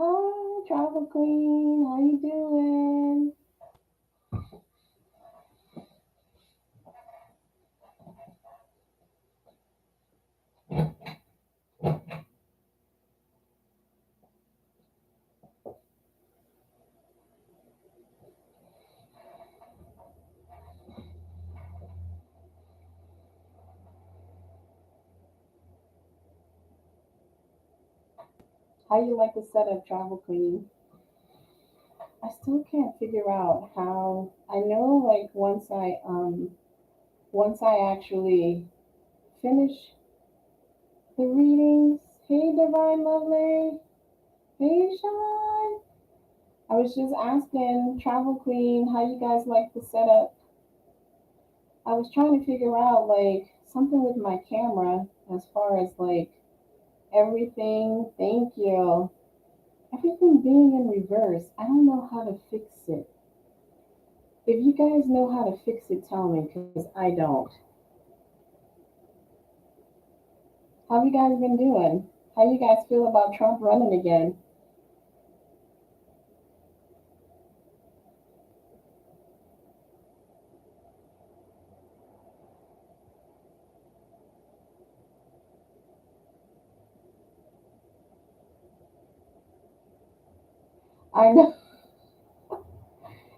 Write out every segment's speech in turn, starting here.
Hi, Travel Queen. How you doing? How you like the setup, Travel Queen? I still can't figure out how. I know, like once I actually finish the readings. Hey, Divine Lovely. Hey, Sean. I was just asking Travel Queen how you guys like the setup. I was trying to figure out like something with my camera as far as like everything. Thank you. Everything being in reverse. I don't know how to fix it. If you guys know how to fix it, tell me, because I don't. How have you guys been doing? How you guys feel about Trump running again? I know,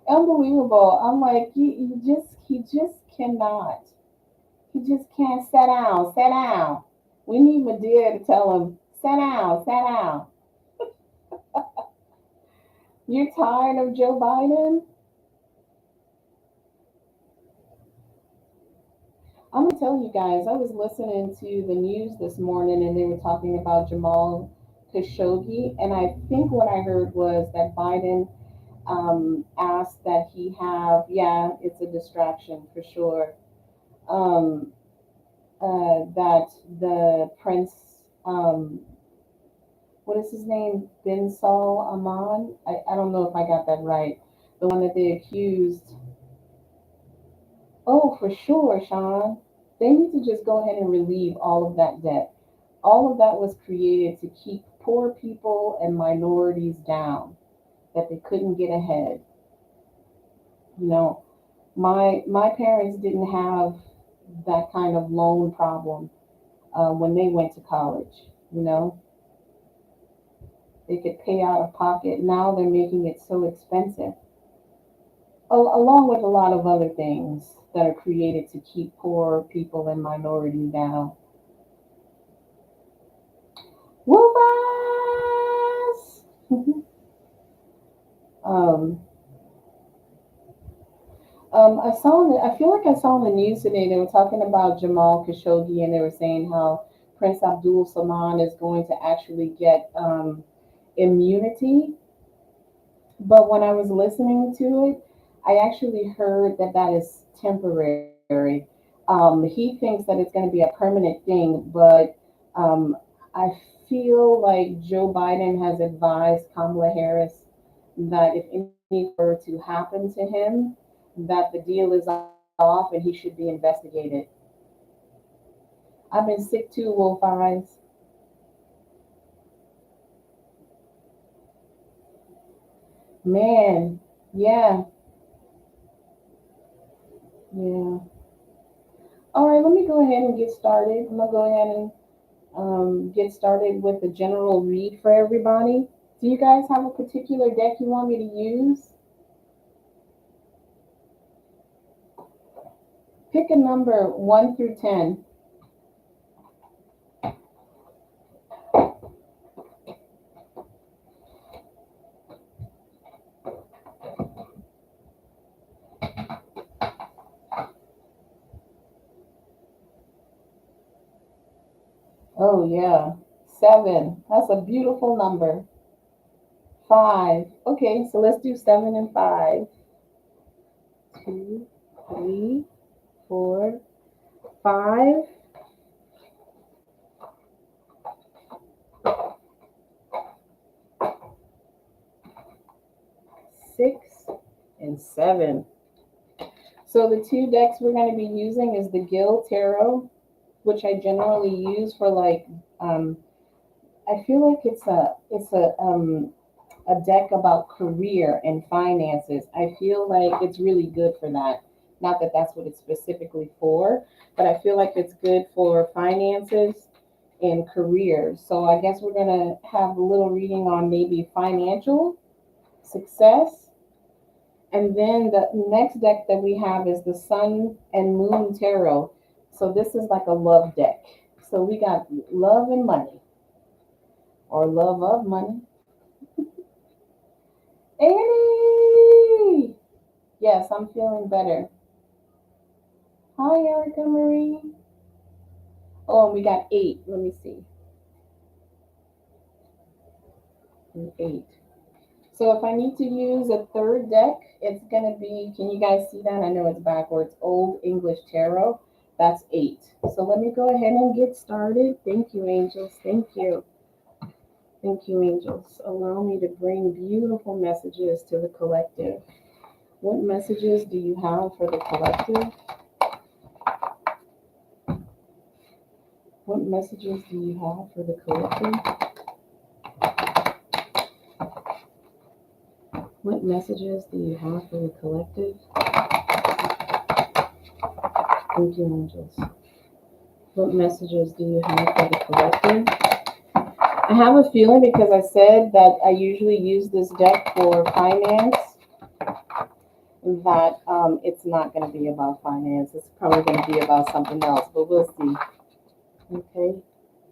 unbelievable. I'm like, he just cannot. He just can't sit down, sit down. We need Medea to tell him, sit down, sit down. You're tired of Joe Biden? I'm gonna tell you guys, I was listening to the news this morning and they were talking about Jamal Khashoggi, and I think what I heard was that Biden asked that he have, yeah, it's a distraction for sure, um, that the prince, what is his name, Bin Sal Aman? I don't know if I got that right. The one that they accused. Oh, for sure, Sean. They need to just go ahead and relieve all of that debt. All of that was created to keep poor people and minorities down, that they couldn't get ahead. You know, my parents didn't have that kind of loan problem when they went to college. You know, they could pay out of pocket. Now they're making it so expensive, along with a lot of other things that are created to keep poor people and minorities down. Wolfers! um, I feel like I saw in the news today they were talking about Jamal Khashoggi and they were saying how Prince Abdul Salman is going to actually get immunity. But when I was listening to it, I actually heard that that is temporary. He thinks that it's going to be a permanent thing, but I feel like Joe Biden has advised Kamala Harris that if anything were to happen to him, that the deal is off and he should be investigated. I've been sick too, Wolf Eyes. Man, yeah, yeah. All right, let me go ahead and get started. I'm gonna go ahead and get started with a general read for everybody. Do you guys have a particular deck you want me to use? Pick a number 1 through 10. Oh, yeah. 7. That's a beautiful number. 5. Okay, so let's do 7 and 5. 2, 3, 4, 5, 6, and 7. So the two decks we're going to be using is the Gil Tarot, which I generally use for like, I feel like it's a a deck about career and finances. I feel like it's really good for that. Not that that's what it's specifically for, but I feel like it's good for finances and careers. So I guess we're going to have a little reading on maybe financial success. And then the next deck that we have is the Sun and Moon Tarot. So this is like a love deck. So we got love and money, or love of money. Annie! Yes, I'm feeling better. Hi, Erica Marie. Oh, and we got 8. Let me see. 8. So if I need to use a third deck, it's going to be, can you guys see that? I know it's backwards. Old English Tarot. That's 8. So let me go ahead and get started. Thank you, angels. Thank you. Thank you, angels. Allow me to bring beautiful messages to the collective. What messages do you have for the collective? What messages do you have for the collective? What messages do you have for the collective? Thank you, angels. What messages do you have for the collective? I have a feeling, because I said that I usually use this deck for finance, that it's not going to be about finance. It's probably going to be about something else, but we'll see. Okay.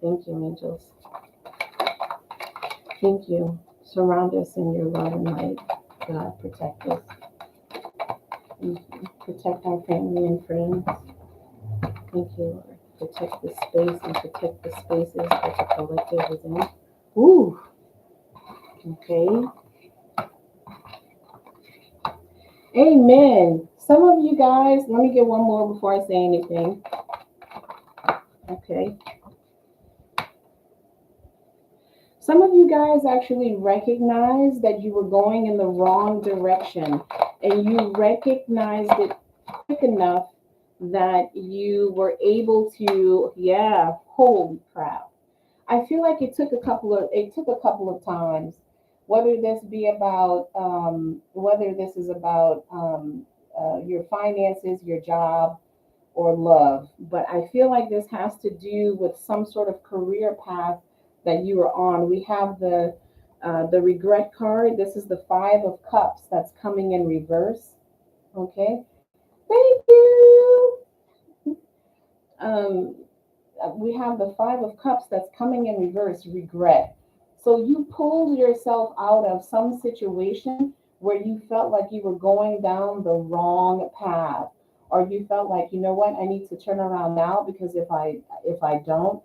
Thank you, angels. Thank you. Surround us in your love and light. God, protect us. Thank you. Protect our family and friends. Thank you, Lord. Protect the space and protect the spaces that the collective is in. Ooh. Okay. Amen. Some of you guys, let me get one more before I say anything. Okay. Some of you guys actually recognized that you were going in the wrong direction, and you recognized it quick enough that you were able to, yeah, holy crap. I feel like it took a couple of times, whether this is about your finances, your job, or love. But I feel like this has to do with some sort of career path that you are on. We have the regret card. This is the 5 of Cups that's coming in reverse. Okay, thank you. Um, we have the 5 of Cups that's coming in reverse, regret. So you pulled yourself out of some situation where you felt like you were going down the wrong path, or you felt like, you know what, I need to turn around now, because if I don't,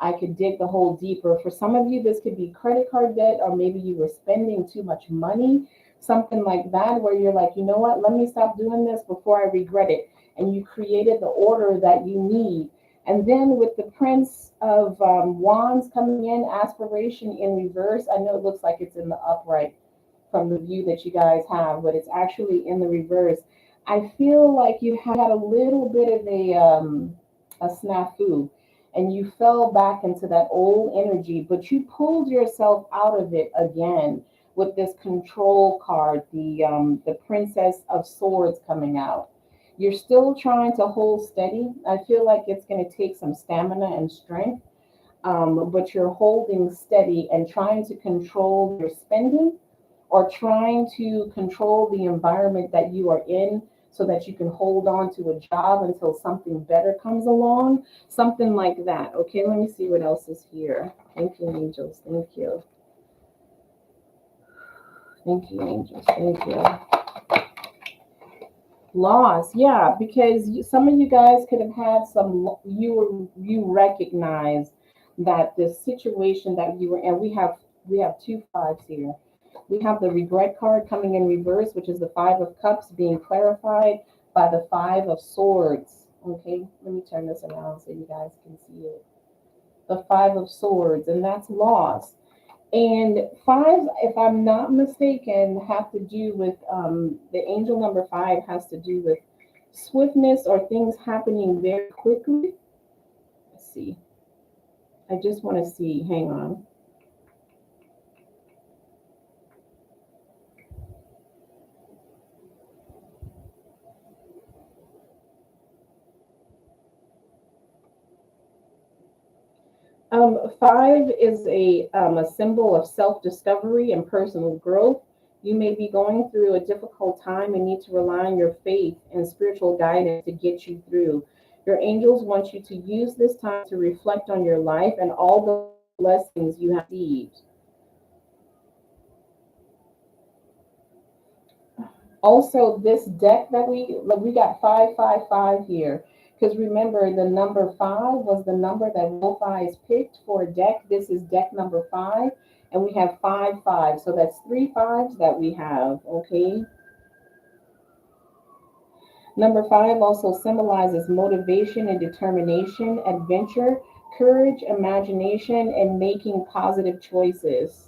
I could dig the hole deeper. For some of you, this could be credit card debt, or maybe you were spending too much money, something like that, where you're like, you know what, let me stop doing this before I regret it. And you created the order that you need. And then with the Prince of Wands coming in, aspiration in reverse. I know it looks like it's in the upright from the view that you guys have, but it's actually in the reverse. I feel like you had a little bit of a snafu, and you fell back into that old energy, but you pulled yourself out of it again with this control card, the Princess of Swords coming out. You're still trying to hold steady. I feel like it's going to take some stamina and strength, but you're holding steady and trying to control your spending, or trying to control the environment that you are in, so that you can hold on to a job until something better comes along, something like that. Okay, let me see what else is here. Thank you, angels. Thank you. Thank you, angels. Thank you. Loss, yeah, because some of you guys could have had you recognize that the situation that you were in. We have 2 5s here. We have the regret card coming in reverse, which is the 5 of Cups being clarified by the 5 of Swords. Okay, let me turn this around so you guys can see it. The 5 of Swords, and that's loss. And 5s, if I'm not mistaken, have to do with the angel number 5 has to do with swiftness, or things happening very quickly. Let's see. I just want to see. Hang on. Five is a symbol of self discovery and personal growth. You may be going through a difficult time and need to rely on your faith and spiritual guidance to get you through. Your angels want you to use this time to reflect on your life and all the blessings you have received. Also, this deck that we got 555 here, because remember the number five was the number that Wolf Eyes picked for a deck. This is deck number five, and we have 5 5, so that's three fives that we have. Okay, number five also symbolizes motivation and determination, adventure, courage, imagination, and making positive choices.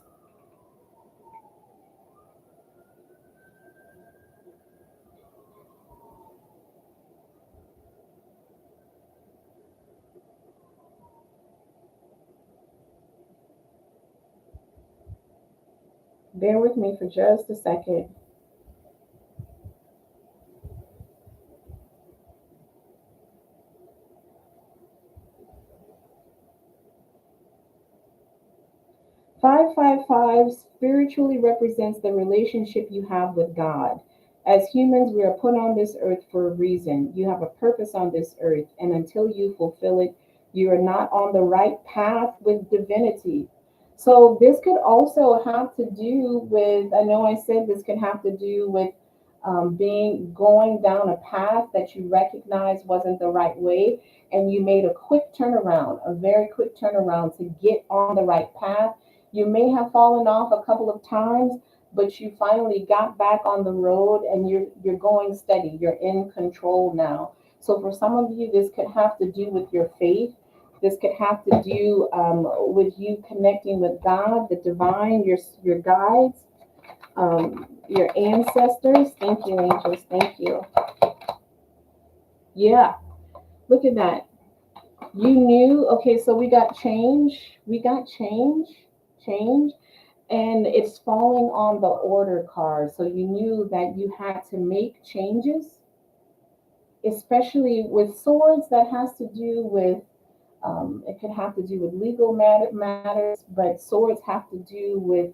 Bear with me for just a second. 555 spiritually represents the relationship you have with God. As humans, we are put on this earth for a reason. You have a purpose on this earth, and until you fulfill it, you are not on the right path with divinity. So, this could also have to do with, I know I said this could have to do with being going down a path that you recognize wasn't the right way, and you made a quick turnaround, a very quick turnaround to get on the right path. You may have fallen off a couple of times, but you finally got back on the road and you're going steady. You're in control now. So for some of you, this could have to do with your faith. This could have to do with you connecting with God, the divine, your guides, your ancestors. Thank you, angels. Thank you. Yeah, look at that. You knew. Okay, so we got change. We got change. Change. And it's falling on the order card. So you knew that you had to make changes, especially with swords that has to do with, it could have to do with legal matters, but swords have to do with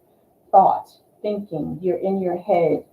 thought, thinking. You're in your head,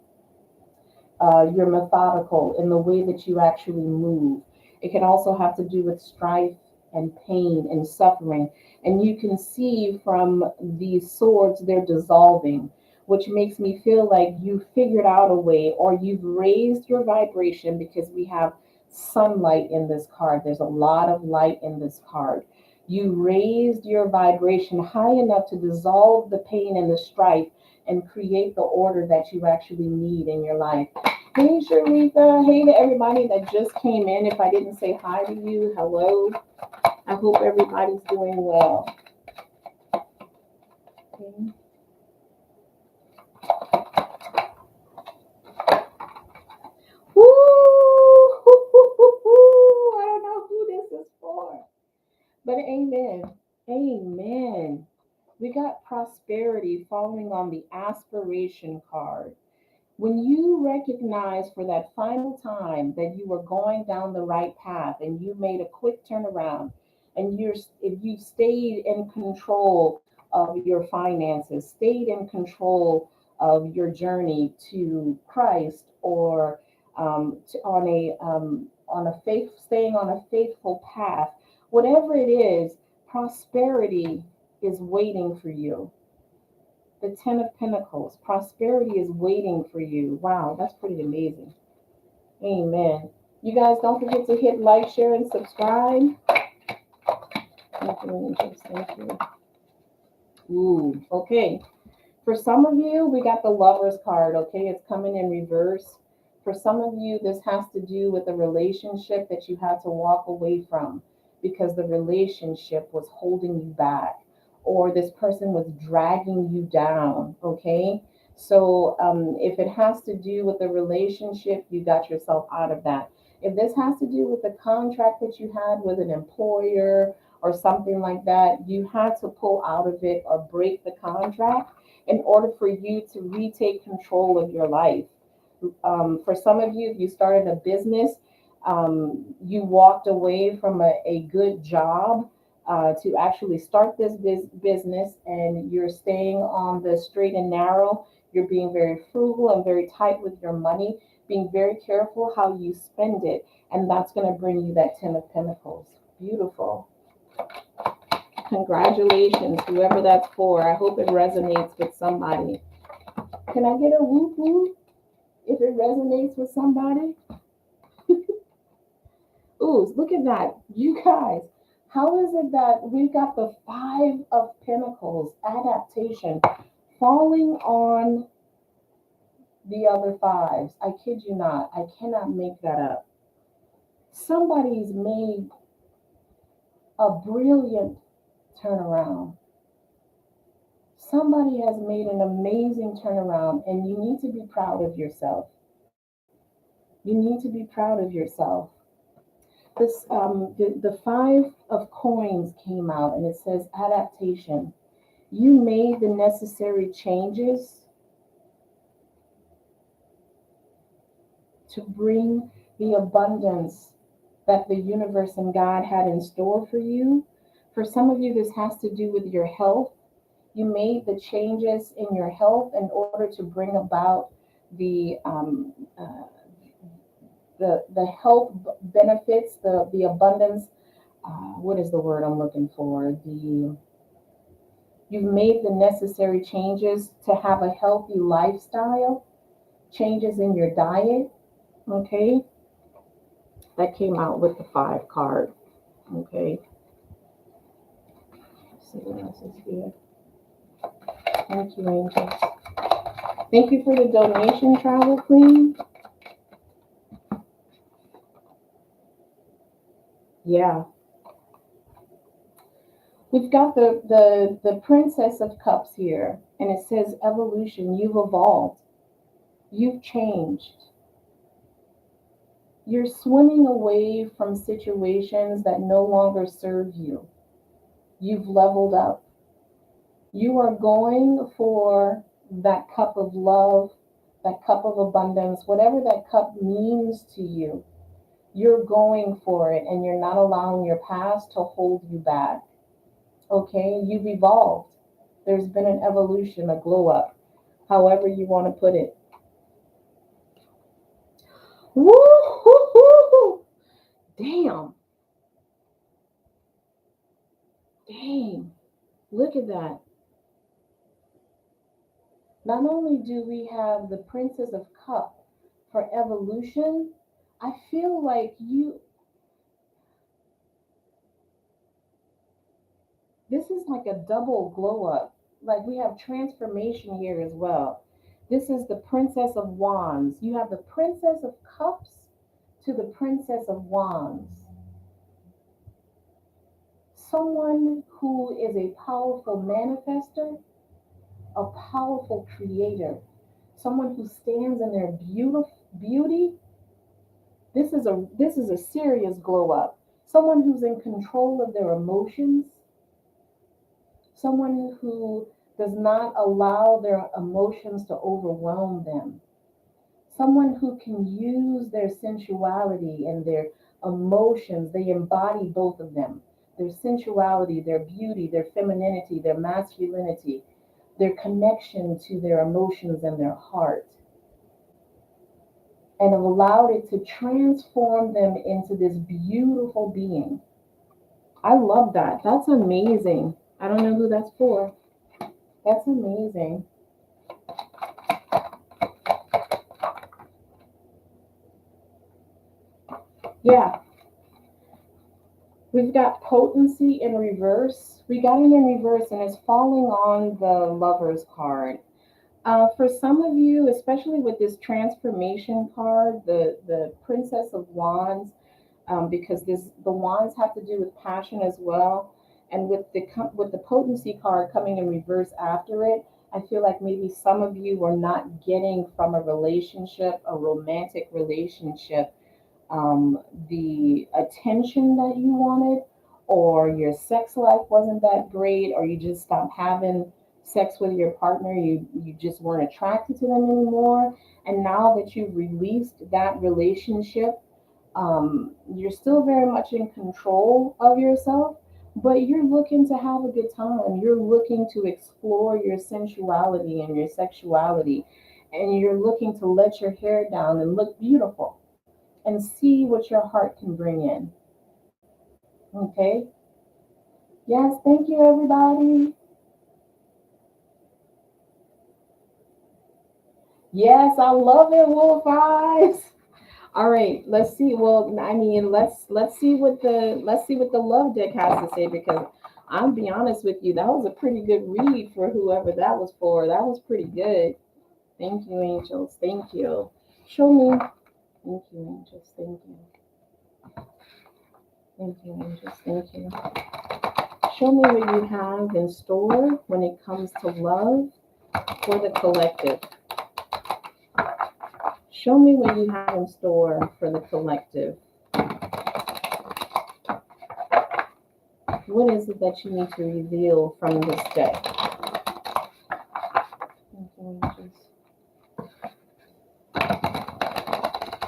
you're methodical in the way that you actually move. It can also have to do with strife and pain and suffering. And you can see from these swords, they're dissolving, which makes me feel like you figured out a way or you've raised your vibration because we have sunlight in this card. There's a lot of light in this card. You raised your vibration high enough to dissolve the pain and the strife and create the order that you actually need in your life. Hey, Sharika. Hey to everybody that just came in. If I didn't say hi to you, hello. I hope everybody's doing well. Okay. Woo! I don't know who this is for, but amen. Amen. We got prosperity following on the aspiration card. When you recognize for that final time that you were going down the right path and you made a quick turnaround and if you stayed in control of your finances, stayed in control of your journey to Christ, or on a faith, staying on a faithful path, whatever it is, prosperity is waiting for you. The Ten of Pentacles. Prosperity is waiting for you. Wow, that's pretty amazing. Amen. You guys don't forget to hit like, share, and subscribe. Thank you, angels. Thank you. Ooh, okay. For some of you, we got the Lover's card, okay? It's coming in reverse. For some of you, this has to do with a relationship that you had to walk away from because the relationship was holding you back or this person was dragging you down, okay? So if it has to do with the relationship, you got yourself out of that. If this has to do with the contract that you had with an employer or something like that, you had to pull out of it or break the contract in order for you to retake control of your life. For some of you, if you started a business, you walked away from a good job to actually start this business, and you're staying on the straight and narrow. You're being very frugal and very tight with your money, being very careful how you spend it, and that's going to bring you that Ten of Pentacles. Beautiful. Congratulations, whoever that's for. I hope it resonates with somebody. Can I get a whoop whoop if it resonates with somebody? Ooh, look at that. You guys, how is it that we've got the Five of Pentacles, adaptation, falling on the other fives? I kid you not. I cannot make that up. Somebody's made a brilliant turnaround. Somebody has made an amazing turnaround, and you need to be proud of yourself. You need to be proud of yourself. The Five of Coins came out, and it says adaptation. You made the necessary changes to bring the abundance that the universe and God had in store for you. For some of you, this has to do with your health. You made the changes in your health in order to bring about the the health benefits, the abundance. What is the word I'm looking for? You've made the necessary changes to have a healthy lifestyle, changes in your diet. Okay, that came out with the five card. Okay, let's see what else is here. Thank you, angels. Thank you for the donation, Travel Queen. Yeah, we've got the Princess of Cups here, and it says evolution. You've evolved. You've changed. You're swimming away from situations that no longer serve you. You've leveled up. You are going for that cup of love, that cup of abundance, whatever that cup means to you. You're going for it, and you're not allowing your past to hold you back. Okay? You've evolved. There's been an evolution, a glow up, however you want to put it. Woo! Damn. Dang. Look at that. Not only do we have the Princess of Cup for evolution, I feel like this is like a double glow up. Like we have transformation here as well. This is the Princess of Wands. You have the Princess of Cups to the Princess of Wands. Someone who is a powerful manifester, a powerful creator, someone who stands in their beauty. This is a serious glow up. Someone who's in control of their emotions, someone who does not allow their emotions to overwhelm them, someone who can use their sensuality and their emotions. They embody both of them, their sensuality, their beauty, their femininity, their masculinity, their connection to their emotions and their heart, and have allowed it to transform them into this beautiful being. I love that. That's amazing. I don't know who that's for. That's amazing. Yeah, we've got potency in reverse. We got it in reverse, and it's falling on the Lover's card. For some of you, especially with this transformation card, the Princess of Wands, because the wands have to do with passion as well, and with the potency card coming in reverse after it, I feel like maybe some of you are not getting from a relationship, a romantic relationship, the attention that you wanted, or your sex life wasn't that great, or you just stopped having sex with your partner. You just weren't attracted to them anymore, and now that you've released that relationship, you're still very much in control of yourself, but you're looking to have a good time. You're looking to explore your sensuality and your sexuality, and you're looking to let your hair down and look beautiful and see what your heart can bring in. Okay? Yes, thank you, everybody. Yes, I love it, Wolf Eyes. All right, let's see. Well, I mean, let's see what the love deck has to say, because I'll be honest with you, that was a pretty good read for whoever that was for. That was pretty good. Thank you, angels. Thank you. Show me. Thank you, angels. Thank you. Thank you, angels. Thank you. Show me what you have in store when it comes to love for the collective. Show me what you have in store for the collective. What is it that you need to reveal from this deck? Thank you, angels.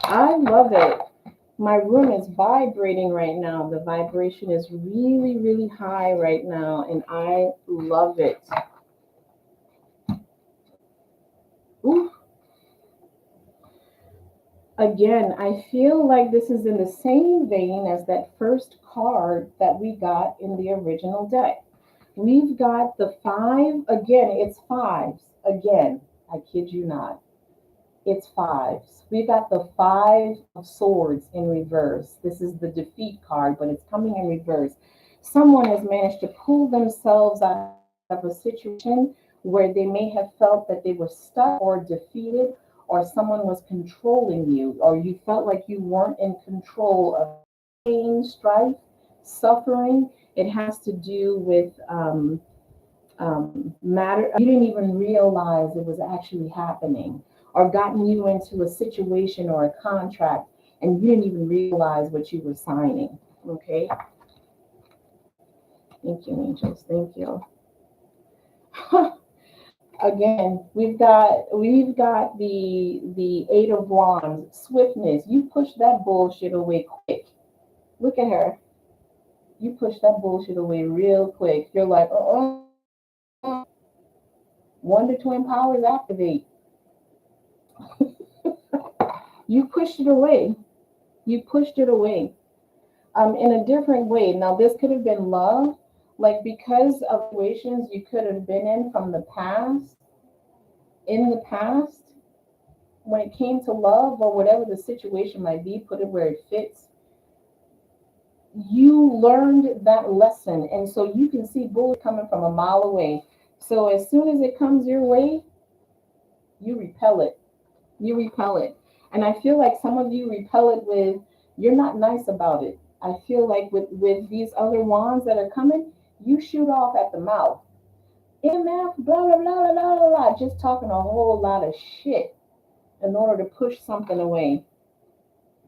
I love it. My room is vibrating right now. The vibration is really, really high right now, and I love it. Ooh. Again, I feel like this is in the same vein as that first card that we got in the original deck. We've got the five, again, it's fives. Again, I kid you not. It's fives. We got the five of swords in reverse. This is the defeat card, but it's coming in reverse. Someone has managed to pull themselves out of a situation where they may have felt that they were stuck or defeated, or someone was controlling you, or you felt like you weren't in control of pain, strife, suffering. It has to do with matter you didn't even realize it was actually happening, or gotten you into a situation or a contract and you didn't even realize what you were signing. Okay, thank you, angels. Thank you. Again, we've got the eight of wands, swiftness. You push that bullshit away quick. Look at her. You push that bullshit away real quick. You're like, wonder twin powers activate. You pushed it away. You pushed it away. In a different way. Now, this could have been love, like because of situations you could have been in from the past, in the past, when it came to love or whatever the situation might be, put it where it fits. You learned that lesson, and so you can see bull coming from a mile away. So as soon as it comes your way, you repel it. You repel it. And I feel like some of you repel it with, you're not nice about it. I feel like with these other wands that are coming, you shoot off at the mouth. MF, blah, blah, blah, blah, blah, blah, just talking a whole lot of shit in order to push something away.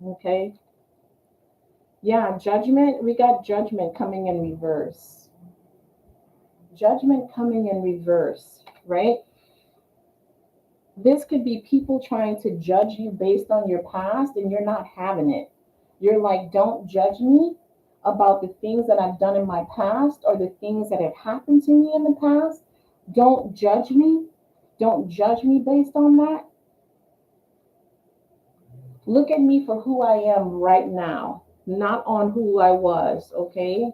Okay? Yeah, judgment. We got judgment coming in reverse. Judgment coming in reverse, right? This could be people trying to judge you based on your past, and you're not having it. You're like, don't judge me about the things that I've done in my past or the things that have happened to me in the past. Don't judge me. Don't judge me based on that. Look at me for who I am right now, not on who I was, okay?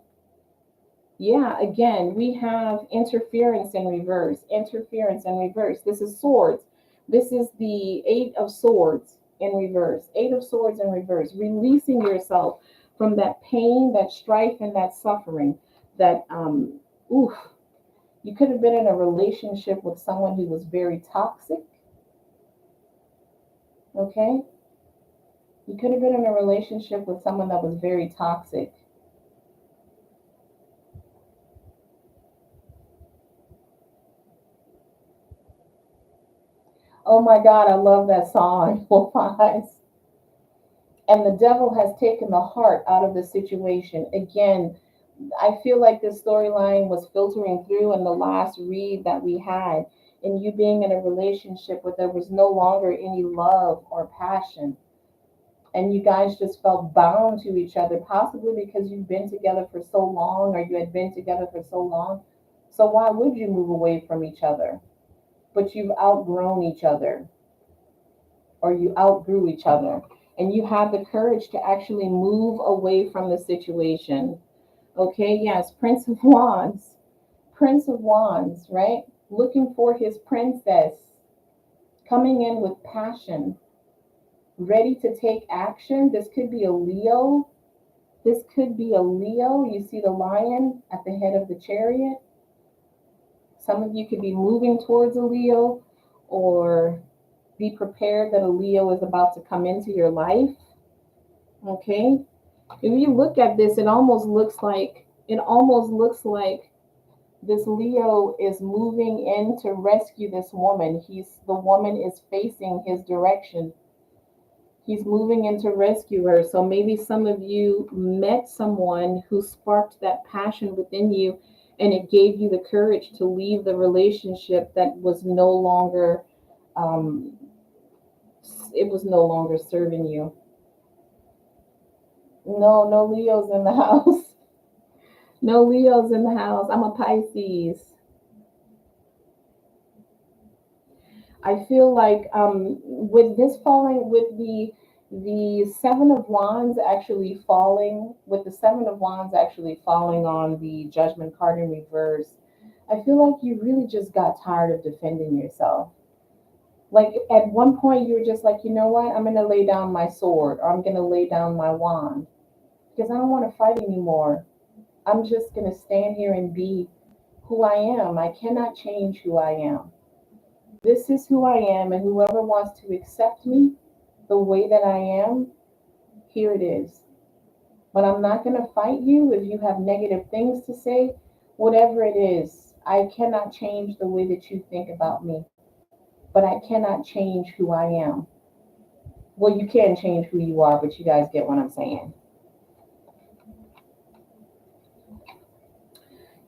Yeah, again, we have interference in reverse. Interference in reverse. This is swords. This is the eight of swords in reverse. Eight of swords in reverse. Releasing yourself from that pain, that strife, and that suffering. That oof. You could have been in a relationship with someone who was very toxic. Okay? You could have been in a relationship with someone that was very toxic. Oh my God, I love that song. Wolf Eyes. And the devil has taken the heart out of the situation. Again, I feel like this storyline was filtering through in the last read that we had, in you being in a relationship where there was no longer any love or passion. and you guys just felt bound to each other, possibly because you've been together for so long, or you had been together for so long. So why would you move away from each other? But you've outgrown each other, or you outgrew each other, and you have the courage to actually move away from the situation. Okay, yes, Prince of Wands. Prince of Wands, right? Looking for his princess, coming in with passion, ready to take action. This could be a Leo. This could be a Leo. You see the lion at the head of the chariot. Some of you could be moving towards a Leo, or be prepared that a Leo is about to come into your life. Okay? If you look at this, it almost looks like this Leo is moving in to rescue this woman. The woman is facing his direction. He's moving in to rescue her. So maybe some of you met someone who sparked that passion within you, and it gave you the courage to leave the relationship that was no longer um, it was no longer serving you. No, no Leos in the house. No Leos in the house. I'm a Pisces. I feel like with this falling, with the Seven of Wands actually falling, with the Seven of Wands actually falling on the Judgment card in reverse, I feel like you really just got tired of defending yourself. Like at one point, you were just like, you know what? I'm gonna lay down my sword, or I'm gonna lay down my wand, because I don't want to fight anymore. I'm just gonna stand here and be who I am. I cannot change who I am. This is who I am, and whoever wants to accept me the way that I am, here it is. But I'm not going to fight you if you have negative things to say, whatever it is. I cannot change the way that you think about me, but I cannot change who I am. Well, you can change who you are, but you guys get what I'm saying.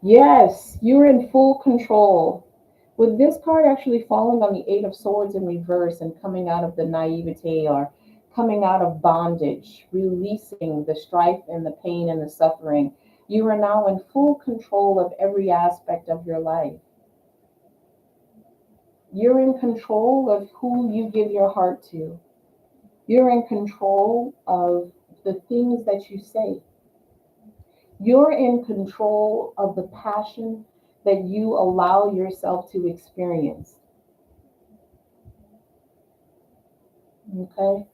Yes, you're in full control. With this card actually falling on the Eight of Swords in reverse and coming out of the naivete, or coming out of bondage, releasing the strife and the pain and the suffering, you are now in full control of every aspect of your life. You're in control of who you give your heart to. You're in control of the things that you say. You're in control of the passion that you allow yourself to experience. Okay?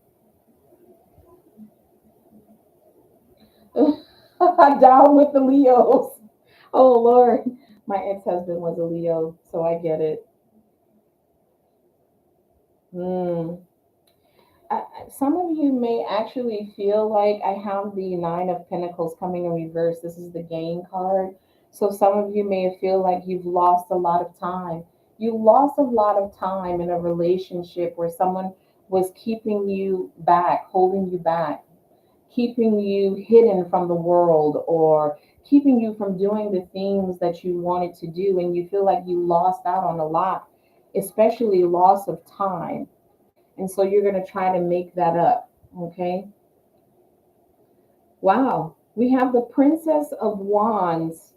Down with the Leos. Oh, Lord. My ex husband was a Leo, so I get it. Mm. Some of you may actually feel like I have the Nine of Pentacles coming in reverse. This is the Gain card. So some of you may feel like you've lost a lot of time. You lost a lot of time in a relationship where someone was keeping you back, holding you back, keeping you hidden from the world, or keeping you from doing the things that you wanted to do. And you feel like you lost out on a lot, especially loss of time. And so you're going to try to make that up. Okay. Wow. We have the Princess of Wands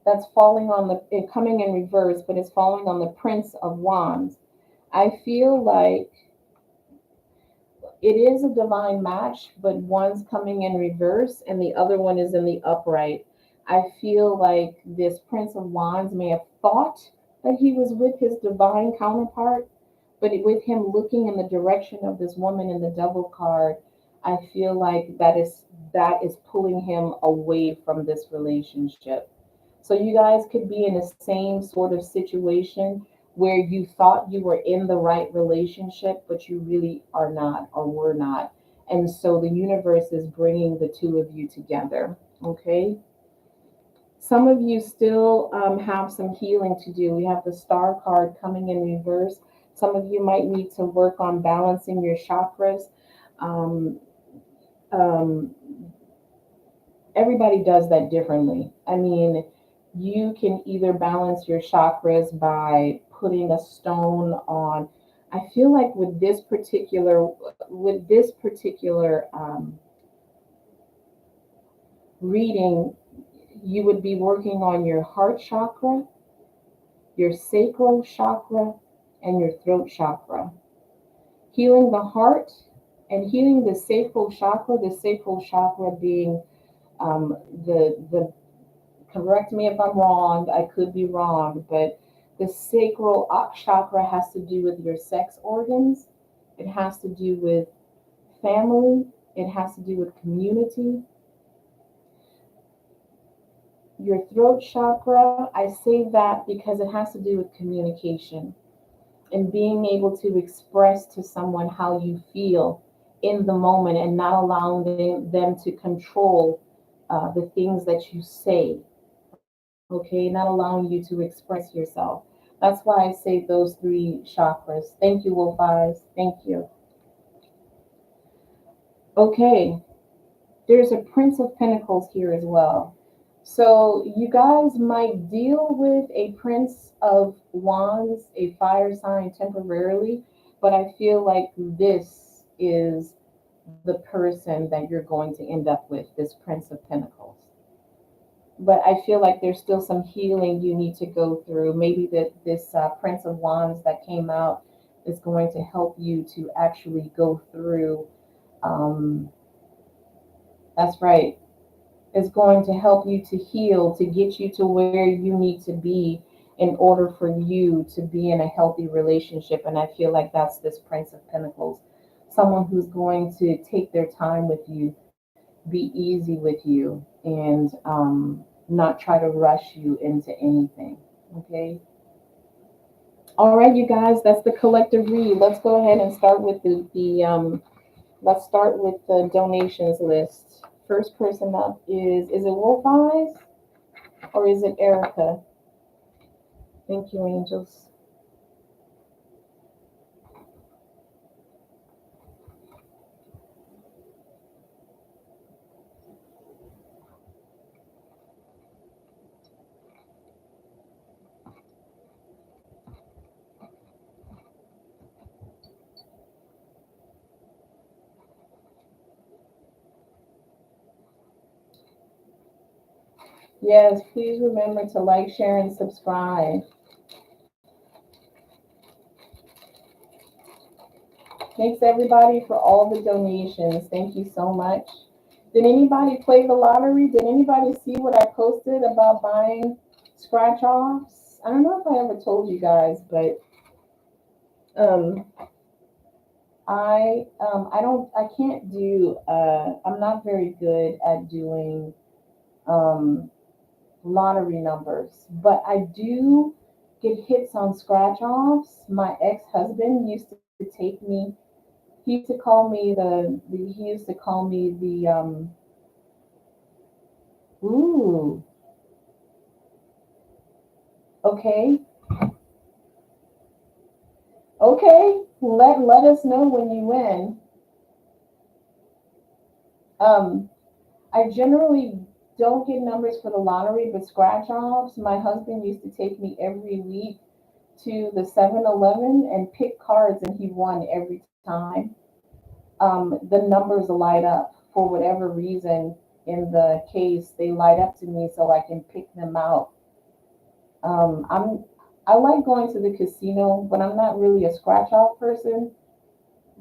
that's falling on coming in reverse, but it's falling on the Prince of Wands. I feel like it is a divine match, but one's coming in reverse and the other one is in the upright. I feel like this Prince of Wands may have thought that he was with his divine counterpart, but with him looking in the direction of this woman in the Devil card, I feel like that is pulling him away from this relationship. So you guys could be in the same sort of situation where you thought you were in the right relationship, but you really are not, or were not. And so the universe is bringing the two of you together. Okay. Some of you still have some healing to do. We have the Star card coming in reverse. Some of you might need to work on balancing your chakras. Um, um, Everybody does that differently. I mean, you can either balance your chakras by putting a stone on. I feel like with this particular reading, you would be working on your heart chakra, your sacral chakra, and your throat chakra. Healing the heart and healing the sacral chakra being the correct me if I'm wrong, I could be wrong, but the sacral chakra has to do with your sex organs. It has to do with family. It has to do with community. Your throat chakra, I say that because it has to do with communication and being able to express to someone how you feel in the moment and not allowing them to control the things that you say, okay? Not allowing you to express yourself. That's why I say those three chakras. Thank you, Wolf Eyes. Thank you. Okay, there's a Prince of Pentacles here as well. So you guys might deal with a Prince of Wands, a fire sign temporarily, but I feel like this is the person that you're going to end up with, this Prince of Pentacles. But I feel like there's still some healing you need to go through. Maybe that this Prince of Wands that came out is going to help you to actually go through. Um, that's right. Is going to help you to heal, to get you to where you need to be in order for you to be in a healthy relationship. And I feel like that's this Prince of Pentacles. Someone who's going to take their time with you, be easy with you, and not try to rush you into anything. Okay. All right, you guys, that's the collective read. Let's go ahead and start with the let's start with the donations list. First person up is it Wolf Eyes or is it Erica? Thank you, angels. Yes, please remember to like, share, and subscribe. Thanks everybody for all the donations. Thank you so much. Did anybody play the lottery? Did anybody see what I posted about buying scratch offs? I don't know if I ever told you guys, but um, I can't do I'm not very good at doing um, lottery numbers, but I do get hits on scratch offs. My ex husband used to take me. He used to call me he used to call me the ooh, okay, okay. Let us know when you win. Um, I generally don't get numbers for the lottery, but scratch offs. My husband used to take me every week to the 7-Eleven and pick cards, and he won every time. The numbers light up for whatever reason in the case. They light up to me so I can pick them out. I like going to the casino, but I'm not really a scratch off person.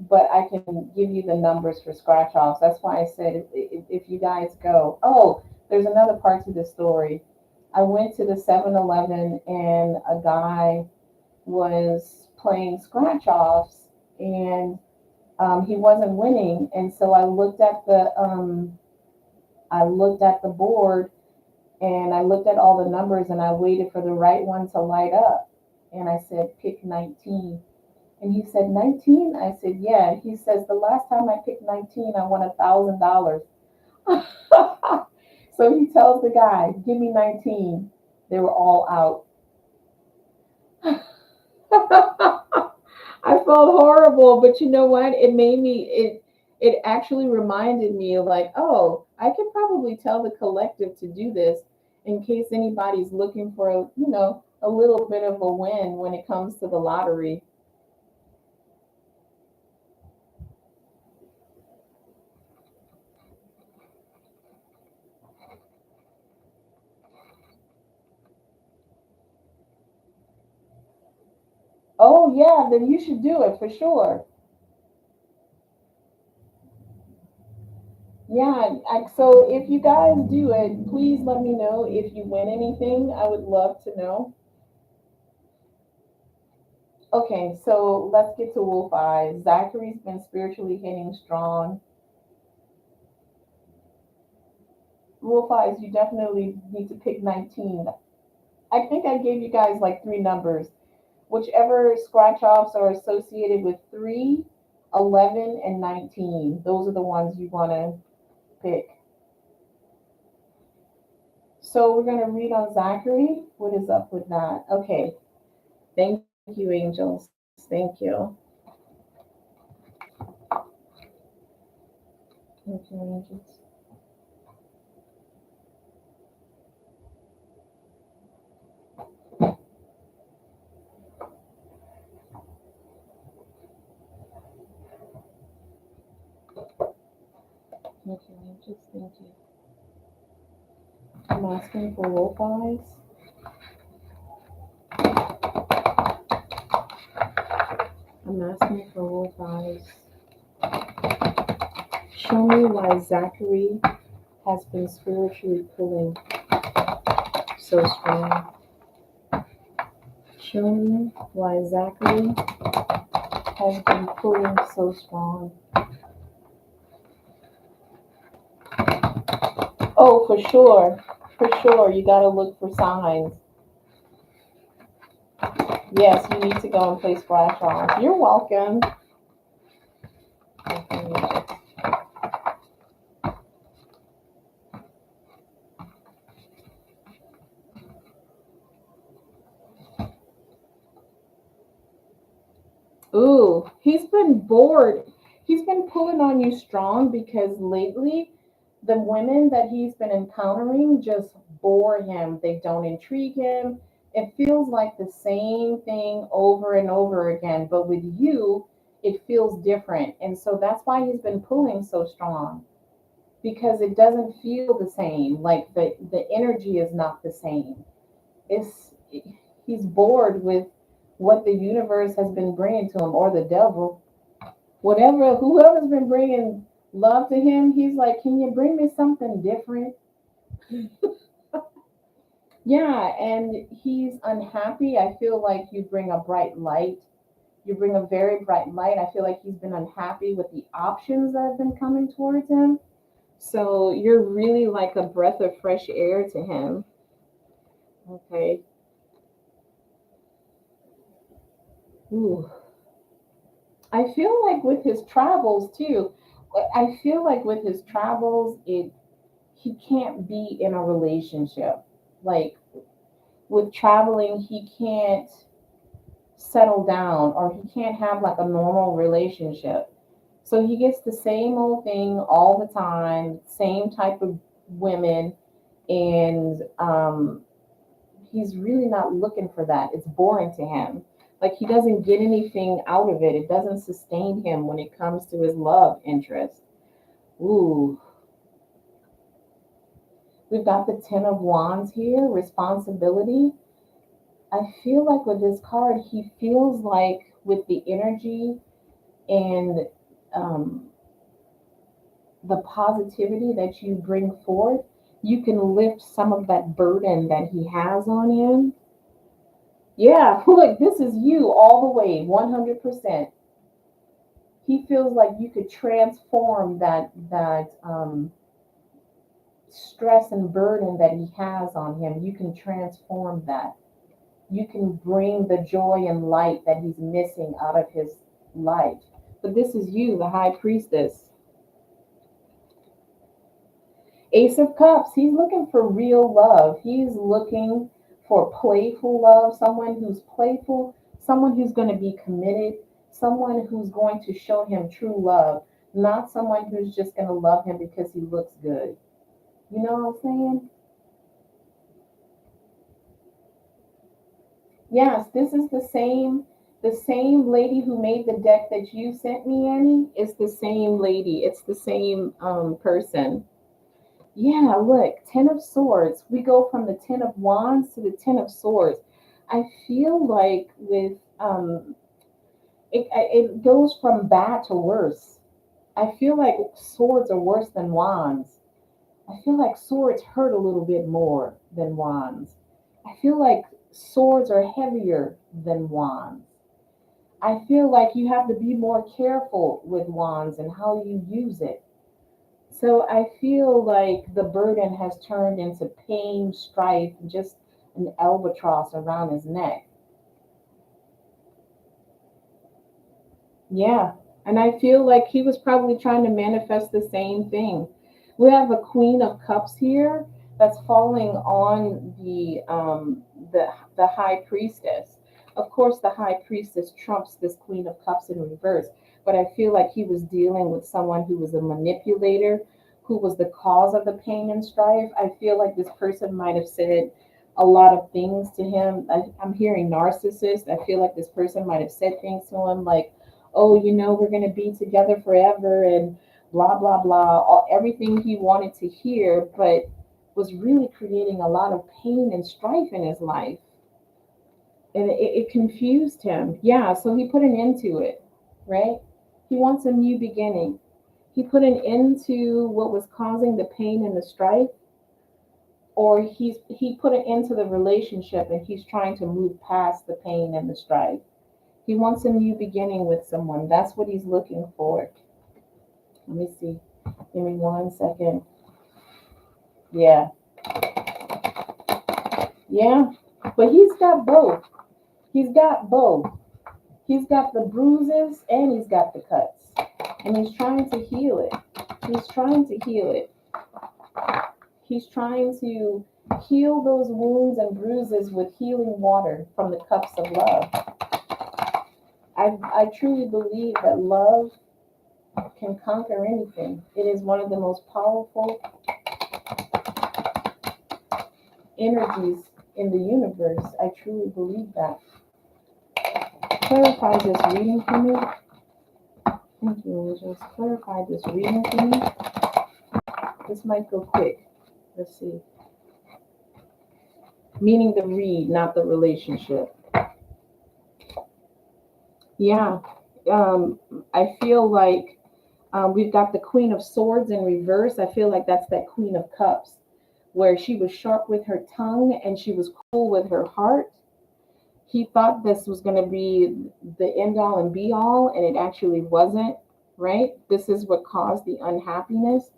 But I can give you the numbers for scratch offs. That's why I said if you guys go. Oh, there's another part to the story. I went to the 7-Eleven and a guy was playing scratch offs and he wasn't winning. And so I looked at the board and I looked at all the numbers and I waited for the right one to light up. And I said, pick 19. And he said, 19? I said, yeah. He says, the last time I picked 19, I won $1,000. So he tells the guy, give me 19. They were all out. I felt horrible, but you know what? It actually reminded me of like, oh, I could probably tell the collective to do this in case anybody's looking for a little bit of a win when it comes to the lottery. Oh yeah, then you should do it for sure. Yeah, so if you guys do it, please let me know if you win anything. I would love to know. Okay, so let's get to Wolf Eyes. Zachary's been spiritually hitting strong. Wolf Eyes, you definitely need to pick 19. I think I gave you guys like three numbers. Whichever scratch offs are associated with 3, 11, and 19. Those are the ones you want to pick. So we're going to read on Zachary. What is up with that? Okay. Thank you, angels. Thank you. Thank you, angels. Thank you, angels. Thank you. I'm asking for wolf eyes. I'm asking for wolf eyes. Show me why Zachary has been spiritually pulling so strong. Show me why Zachary has been pulling so strong. Oh, for sure. For sure. You got to look for signs. Yes, you need to go and play splash off. You're welcome. Ooh, he's been bored. He's been pulling on you strong because lately the women that he's been encountering just bore him. They don't intrigue him. It feels like the same thing over and over again, but with you, it feels different. And so that's why he's been pulling so strong because it doesn't feel the same. Like the energy is not the same. It's he's bored with what the universe has been bringing to him, or the devil, whatever, whoever's been bringing love to him. He's like, can you bring me something different? Yeah, and he's unhappy. I feel like you bring a bright light. You bring a very bright light. I feel like he's been unhappy with the options that have been coming towards him. So you're really like a breath of fresh air to him. Okay. Ooh. I feel like with his travels too, I feel like with his travels, it he can't be in a relationship. Like with traveling, he can't settle down or he can't have like a normal relationship. So he gets the same old thing all the time, same type of women, and he's really not looking for that. It's boring to him. Like he doesn't get anything out of it. It doesn't sustain him when it comes to his love interest. Ooh, we've got the Ten of Wands here, responsibility. I feel like with this card, he feels like with the energy and um, the positivity that you bring forth, you can lift some of that burden that he has on him. Yeah, look, this is you all the way, 100%. He feels like you could transform that stress and burden that he has on him. You can transform that. You can bring the joy and light that he's missing out of his life. But this is you, the high priestess. Ace of Cups, he's looking for real love. He's looking for playful love, someone who's playful, someone who's going to be committed, someone who's going to show him true love, not someone who's just going to love him because he looks good. You know what I'm saying? Yes, this is the same lady who made the deck that you sent me, Annie. It's the same lady. It's the same person. Yeah, look, Ten of Swords. We go from the Ten of Wands to the Ten of Swords. I feel like with um, it goes from bad to worse. I feel like swords are worse than wands. I feel like swords hurt a little bit more than wands. I feel like swords are heavier than wands. I feel like you have to be more careful with wands and how you use it. So I feel like the burden has turned into pain, strife, just an albatross around his neck. Yeah. And I feel like he was probably trying to manifest the same thing. We have a Queen of Cups here that's falling on the High Priestess. Of course, the High Priestess trumps this Queen of Cups in reverse, but I feel like he was dealing with someone who was a manipulator, who was the cause of the pain and strife. I feel like this person might have said a lot of things to him. I'm hearing narcissist. I feel like this person might have said things to him like, oh, we're going to be together forever and blah, blah, blah, everything he wanted to hear, but was really creating a lot of pain and strife in his life. And it confused him. Yeah, so he put an end to it, right? He wants a new beginning. He put an end to what was causing the pain and the strife, or he put an end to the relationship and he's trying to move past the pain and the strife. He wants a new beginning with someone. That's what he's looking for. Let me see. Give me 1 second. Yeah. Yeah. But he's got both. He's got both. He's got the bruises and he's got the cuts. And he's trying to heal it. He's trying to heal it. He's trying to heal those wounds and bruises with healing water from the cups of love. I truly believe that love can conquer anything. It is one of the most powerful energies in the universe. I truly believe that. Clarify this reading for me. Thank you, angels. Clarify this reading for me. This might go quick. Let's see. Meaning the read, not the relationship. Yeah. Um, I feel like we've got the Queen of Swords in reverse. I feel like that's that Queen of Cups, where she was sharp with her tongue and she was cool with her heart. He thought this was going to be the end all and be all, and it actually wasn't, right? This is what caused the unhappiness.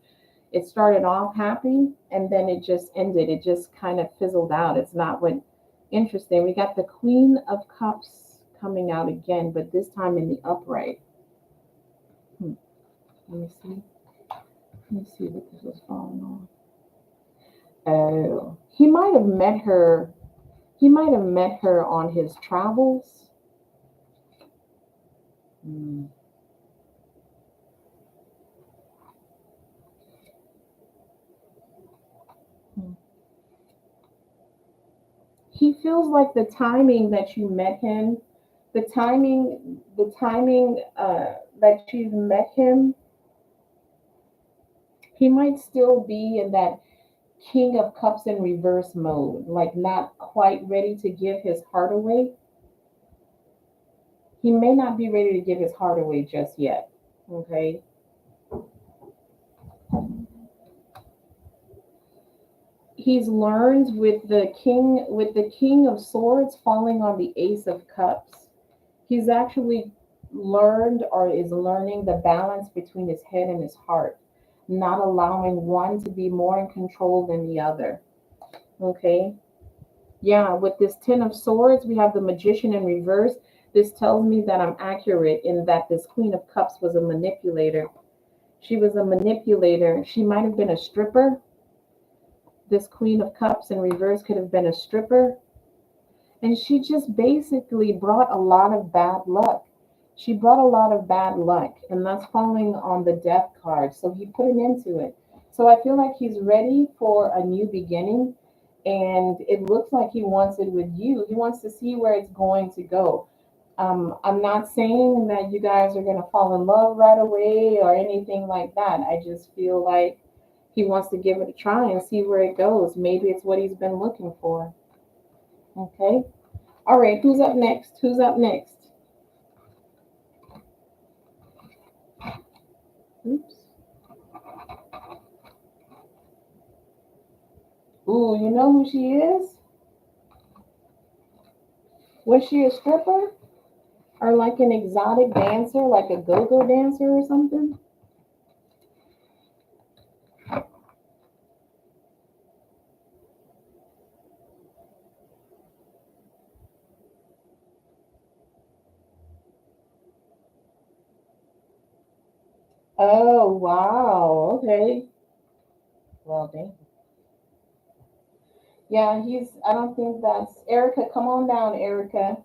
It started off happy and then it just ended. It just kind of fizzled out. It's not what interesting. We got the Queen of Cups coming out again, but this time in the upright. Let me see. Let me see what this was falling on. Oh, he might have met her. He might have met her on his travels. Hmm. He feels like the timing that you met him, the timing that you've met him, he might still be in that King of Cups in reverse mode, like not quite ready to give his heart away. He may not be ready to give his heart away just yet. Okay. He's learned with the King of Swords falling on the Ace of Cups. He's actually learned or is learning the balance between his head and his heart, not allowing one to be more in control than the other. Okay. Yeah, with this Ten of Swords, we have the Magician in reverse. This tells me that I'm accurate in that this Queen of Cups was a manipulator. She was a manipulator. She might have been a stripper. This Queen of Cups in reverse could have been a stripper. And she just basically brought a lot of bad luck. She brought a lot of bad luck, and that's falling on the death card. So he put an end to it. So I feel like he's ready for a new beginning, and it looks like he wants it with you. He wants to see where it's going to go. I'm not saying that you guys are going to fall in love right away or anything like that. I just feel like he wants to give it a try and see where it goes. Maybe it's what he's been looking for. Okay. All right, who's up next? Who's up next? Oops. Ooh, you know who she is? Was she a stripper? Or like an exotic dancer, like a go-go dancer or something? Oh, wow. Okay. Well, dang. Yeah, I don't think that's Erica. Come on down, Erica.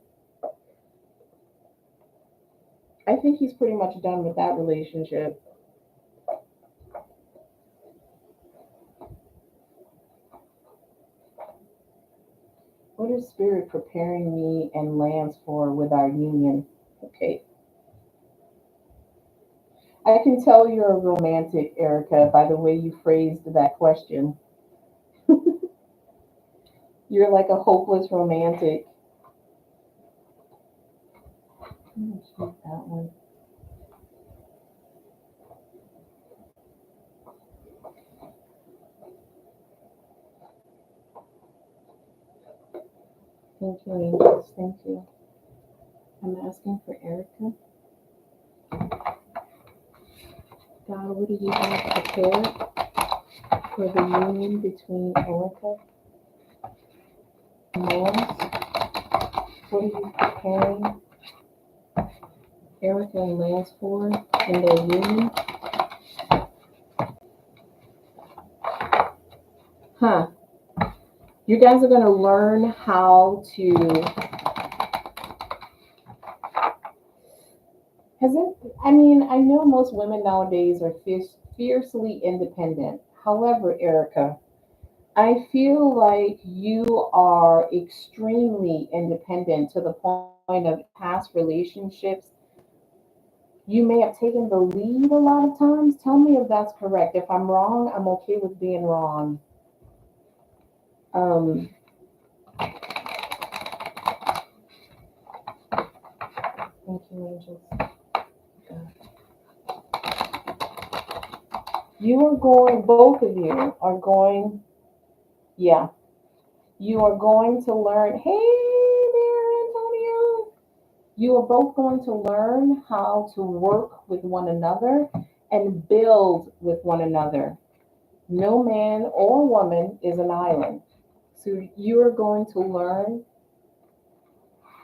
I think he's pretty much done with that relationship. What is spirit preparing me and Lance for with our union? Okay. I can tell you're a romantic, Erica, by the way you phrased that question. You're like a hopeless romantic. I'm gonna keep that one. Thank you, angels. Thank you. I'm asking for Erica. God, what do you have prepared for the union between Erica and Lance? What are you preparing Erica and Lance for in their union? Huh. You guys are going to learn how to. Has it? I mean, I know most women nowadays are fiercely independent. However, Erica, I feel like you are extremely independent to the point of past relationships. You may have taken the lead a lot of times. Tell me if that's correct. If I'm wrong, I'm okay with being wrong. Um, thank you, angels. You are going, both of you are going, yeah, you are going to learn. Hey there, Antonio. You are both going to learn how to work with one another and build with one another. No man or woman is an island. So you are going to learn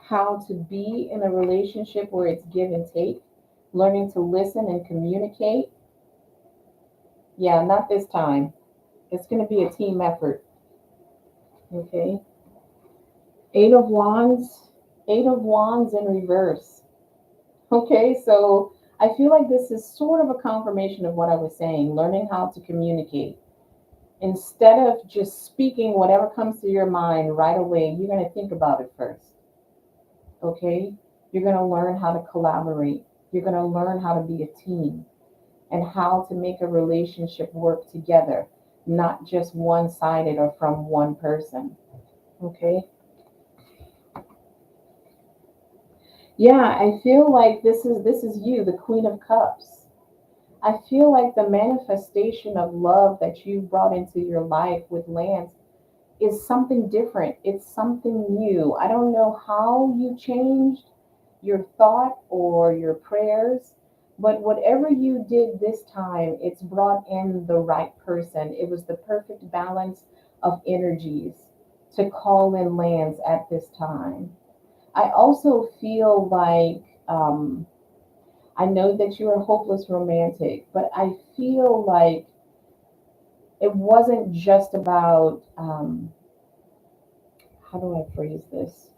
how to be in a relationship where it's give and take, learning to listen and communicate. Yeah, not this time. It's going to be a team effort. Okay. Eight of Wands, Eight of Wands in reverse. Okay, so I feel like this is sort of a confirmation of what I was saying, learning how to communicate. Instead of just speaking whatever comes to your mind right away, you're going to think about it first. Okay? You're going to learn how to collaborate. You're going to learn how to be a team and how to make a relationship work together, not just one sided or from one person. Okay? Yeah, I feel like this is you, the Queen of Cups. I feel like the manifestation of love that you brought into your life with Lance is something different. It's something new. I don't know how you changed your thought or your prayers, but whatever you did this time, it's brought in the right person. It was the perfect balance of energies to call in Lance at this time. I also feel like I know that you're a hopeless romantic, but I feel like it wasn't just about how do I phrase this?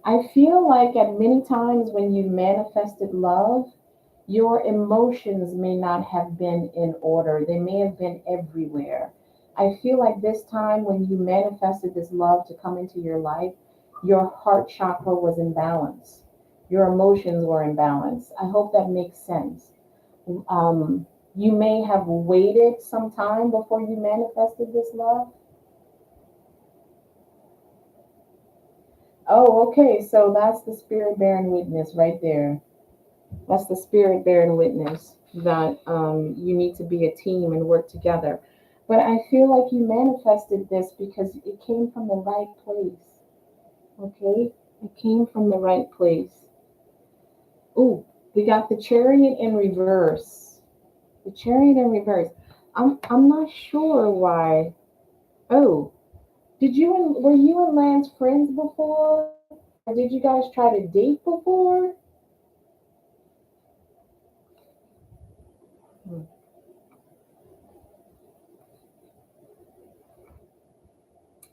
I feel like at many times when you manifested love, your emotions may not have been in order. They may have been everywhere. I feel like this time when you manifested this love to come into your life, your heart chakra was in balance. Your emotions were in balance. I hope that makes sense. Um, You may have waited some time before you manifested this love. Oh, okay. So that's the spirit bearing witness right there. That's the spirit bearing witness that you need to be a team and work together. But I feel like you manifested this because it came from the right place. Okay? It came from the right place. Ooh, we got the chariot in reverse. The chariot in reverse. I'm not sure why. Oh, were you and Lance friends before? Or did you guys try to date before? Hmm.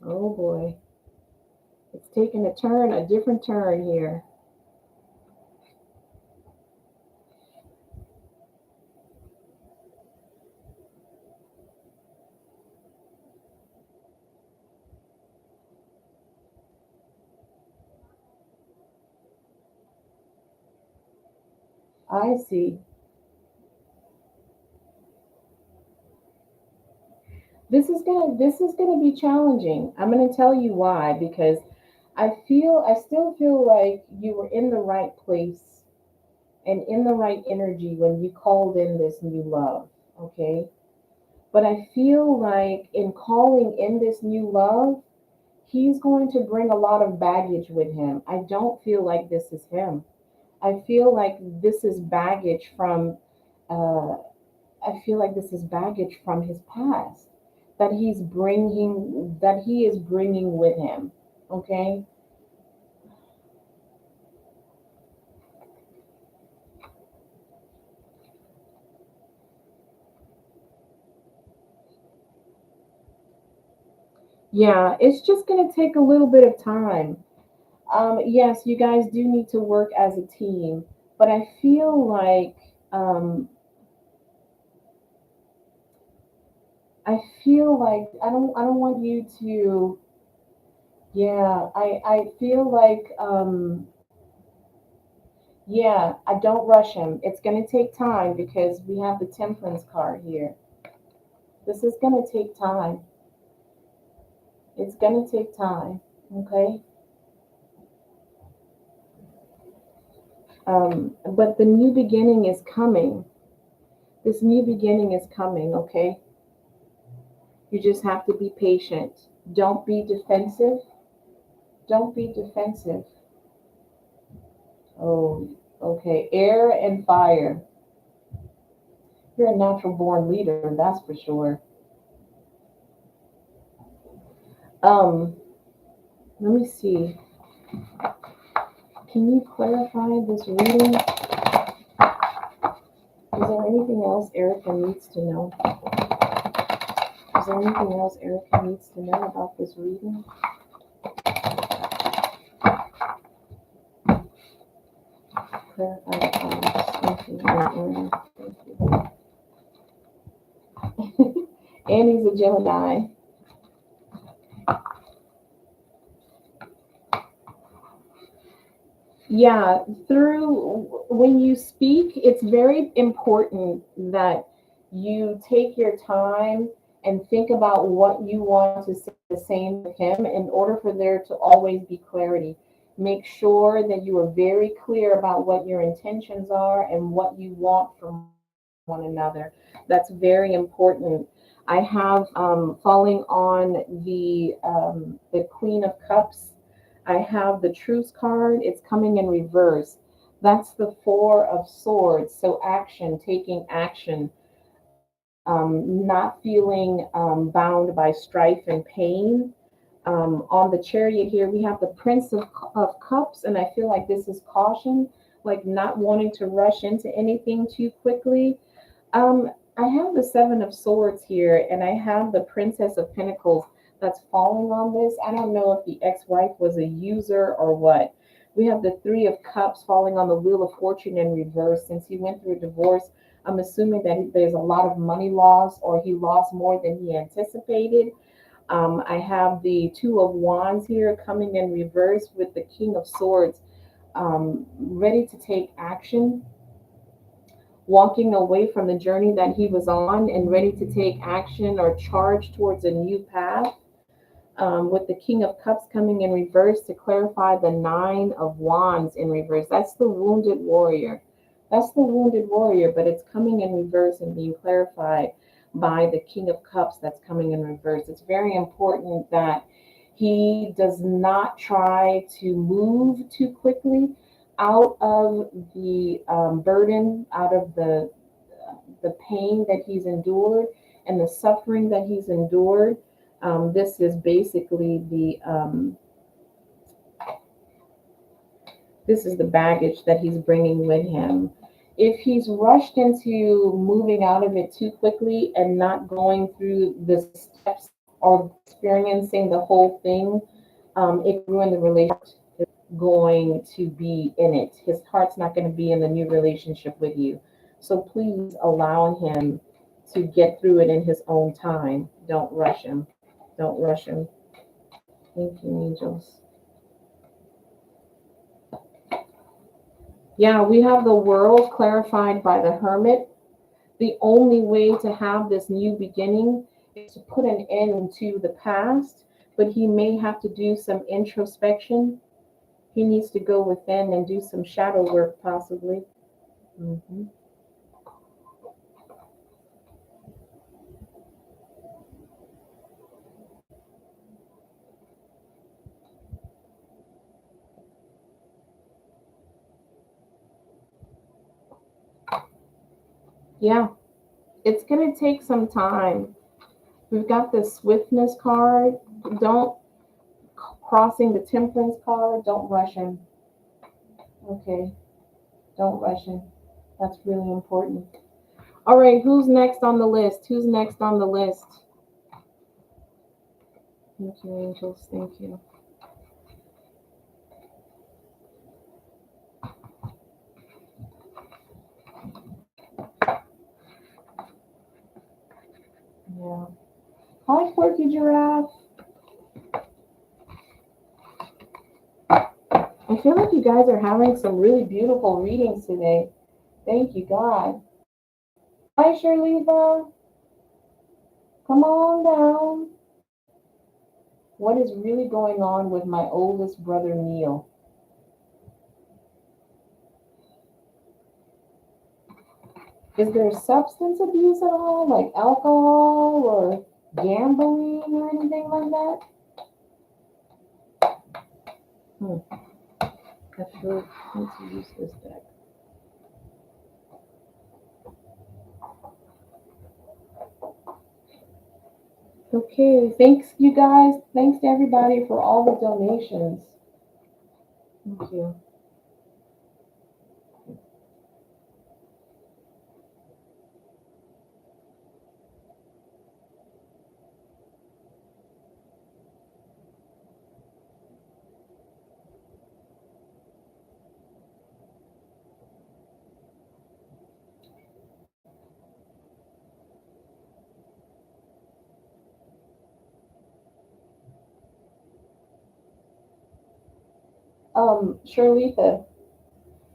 Oh boy. It's taking a different turn here. I see. This is gonna be challenging. I'm gonna tell you why, because I still feel like you were in the right place and in the right energy when you called in this new love. Okay. But I feel like in calling in this new love, he's going to bring a lot of baggage with him. I don't feel like this is him. I feel like this is baggage from uh, I feel like this is baggage from his past that he is bringing with him. Okay? Yeah, it's just going to take a little bit of time. Yes, you guys do need to work as a team, but I feel like I don't want you to. Yeah, I feel like yeah, I don't rush him. It's going to take time because we have the temperance card here. This is going to take time. It's going to take time. Okay? But the new beginning is coming. This new beginning is coming, okay? You just have to be patient. Don't be defensive. Don't be defensive. Oh, okay. Air and fire. You're a natural born leader, that's for sure. Um, Let me see. Can you clarify this reading? Is there anything else Erica needs to know? Is there anything else Erica needs to know about this reading? Clarify the cards. Thank you. Annie. Thank you. Annie's a Gemini. Yeah, through when you speak, it's very important that you take your time and think about what you want to say the same with him in order for there to always be clarity. Make sure that you are very clear about what your intentions are and what you want from one another. That's very important. I have falling on the Queen of Cups. I have the Truce card. It's coming in reverse. That's the Four of Swords. So action, taking action, not feeling bound by strife and pain. On the chariot here, we have the of Cups, and I feel like this is caution, like not wanting to rush into anything too quickly. I have the Seven of Swords here, and I have the Princess of Pentacles that's falling on this. I don't know if the ex-wife was a user or what. We have the Three of Cups falling on the Wheel of Fortune in reverse. Since he went through a divorce, I'm assuming that there's a lot of money loss or he lost more than he anticipated. I have the Two of Wands here coming in reverse with the King of Swords ready to take action. walking away from the journey that he was on and ready to take action or charge towards a new path. With the King of Cups coming in reverse to clarify the Nine of Wands in reverse. That's the wounded warrior. That's the wounded warrior, but it's coming in reverse and being clarified by the King of Cups that's coming in reverse. It's very important that he does not try to move too quickly out of the burden, out of the pain that he's endured and the suffering that he's endured. This is basically this is the baggage that he's bringing with him. If he's rushed into moving out of it too quickly and not going through the steps or experiencing the whole thing, it ruined the relationship. Going to be in it. His heart's not going to be in the new relationship with you. So please allow him to get through it in his own time. Don't rush him. Don't rush him. Thank you, angels. Yeah, we have the world clarified by the hermit. The only way to have this new beginning is to put an end to the past, but he may have to do some introspection. He needs to go within and do some shadow work, possibly. Mm-hmm. Yeah, it's going to take some time. We've got the swiftness card. Don't crossing the temperance card. Don't rush him. Okay, don't rush him. That's really important. All right, who's next on the list? Who's next on the list? Thank you, angels. Thank you. Yeah. Hi, Quirky Giraffe. I feel like you guys are having some really beautiful readings today. Thank you, God. Hi, Shirleyva. Come on down. What is really going on with my oldest brother, Neil? Is there substance abuse at all, like alcohol or gambling or anything like that? I sure need to use this deck. Okay, thanks you guys. Thanks to everybody for all the donations. Thank you. Shirlita,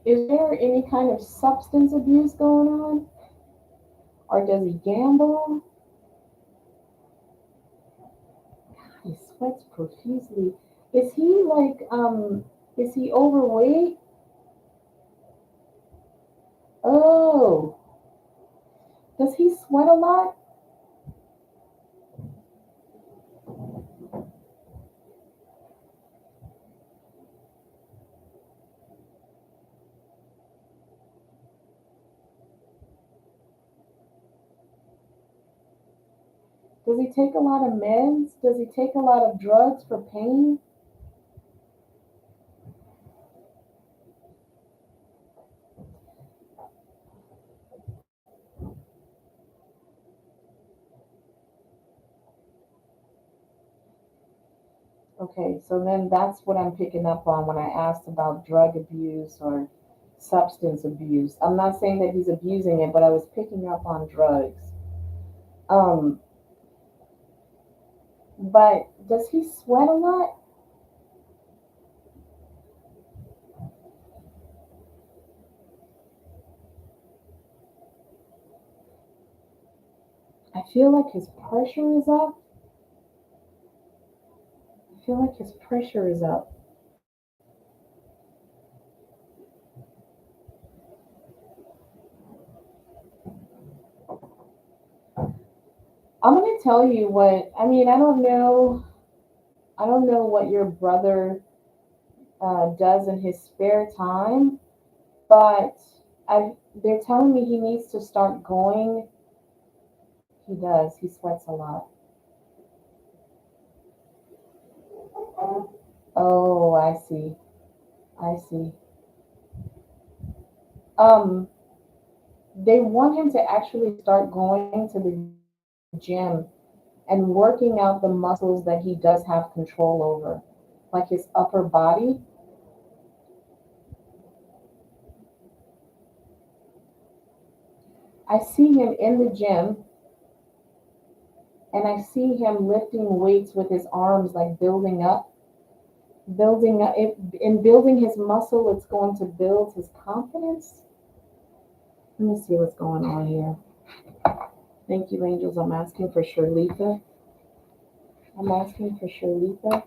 is there any kind of substance abuse going on? Or does he gamble? He sweats profusely. Is he is he overweight? Oh, does he sweat a lot? Does he take a lot of meds? Does he take a lot of drugs for pain? Okay, so then that's what I'm picking up on when I asked about drug abuse or substance abuse. I'm not saying that he's abusing it, but I was picking up on drugs. Um, but does he sweat a lot? feel like his pressure is up. I feel like his pressure is up. I'm gonna tell you what I mean. I don't know. I don't know what your brother does in his spare time, but they're telling me he needs to start going. He does. He sweats a lot. Oh, I see. I see. Um, they want him to actually start going to the gym and working out the muscles that he does have control over, like his upper body. I see him in the gym and I see him lifting weights with his arms, like building up. In building his muscle, it's going to build his confidence. Let me see what's going on here. Thank you, angels. I'm asking for Shirlita. I'm asking for Shirlita.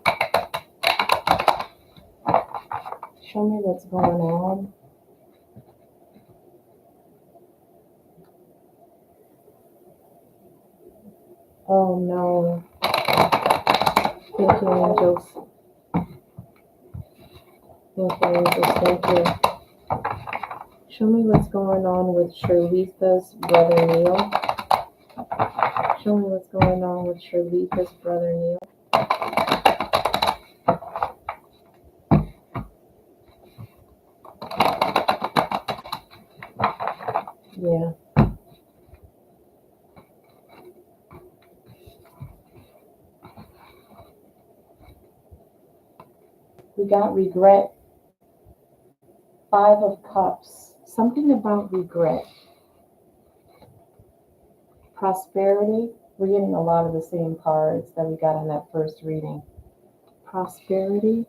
Show me what's going on. Oh no. Thank you, angels. Thank you, angels. Thank you. Show me what's going on with Shirlita's brother Neil. Show me what's going on with Shirlita's brother Neil. Yeah. We got regret. Five of Cups. Something about regret. Prosperity. We're getting a lot of the same cards that we got in that first reading. Prosperity.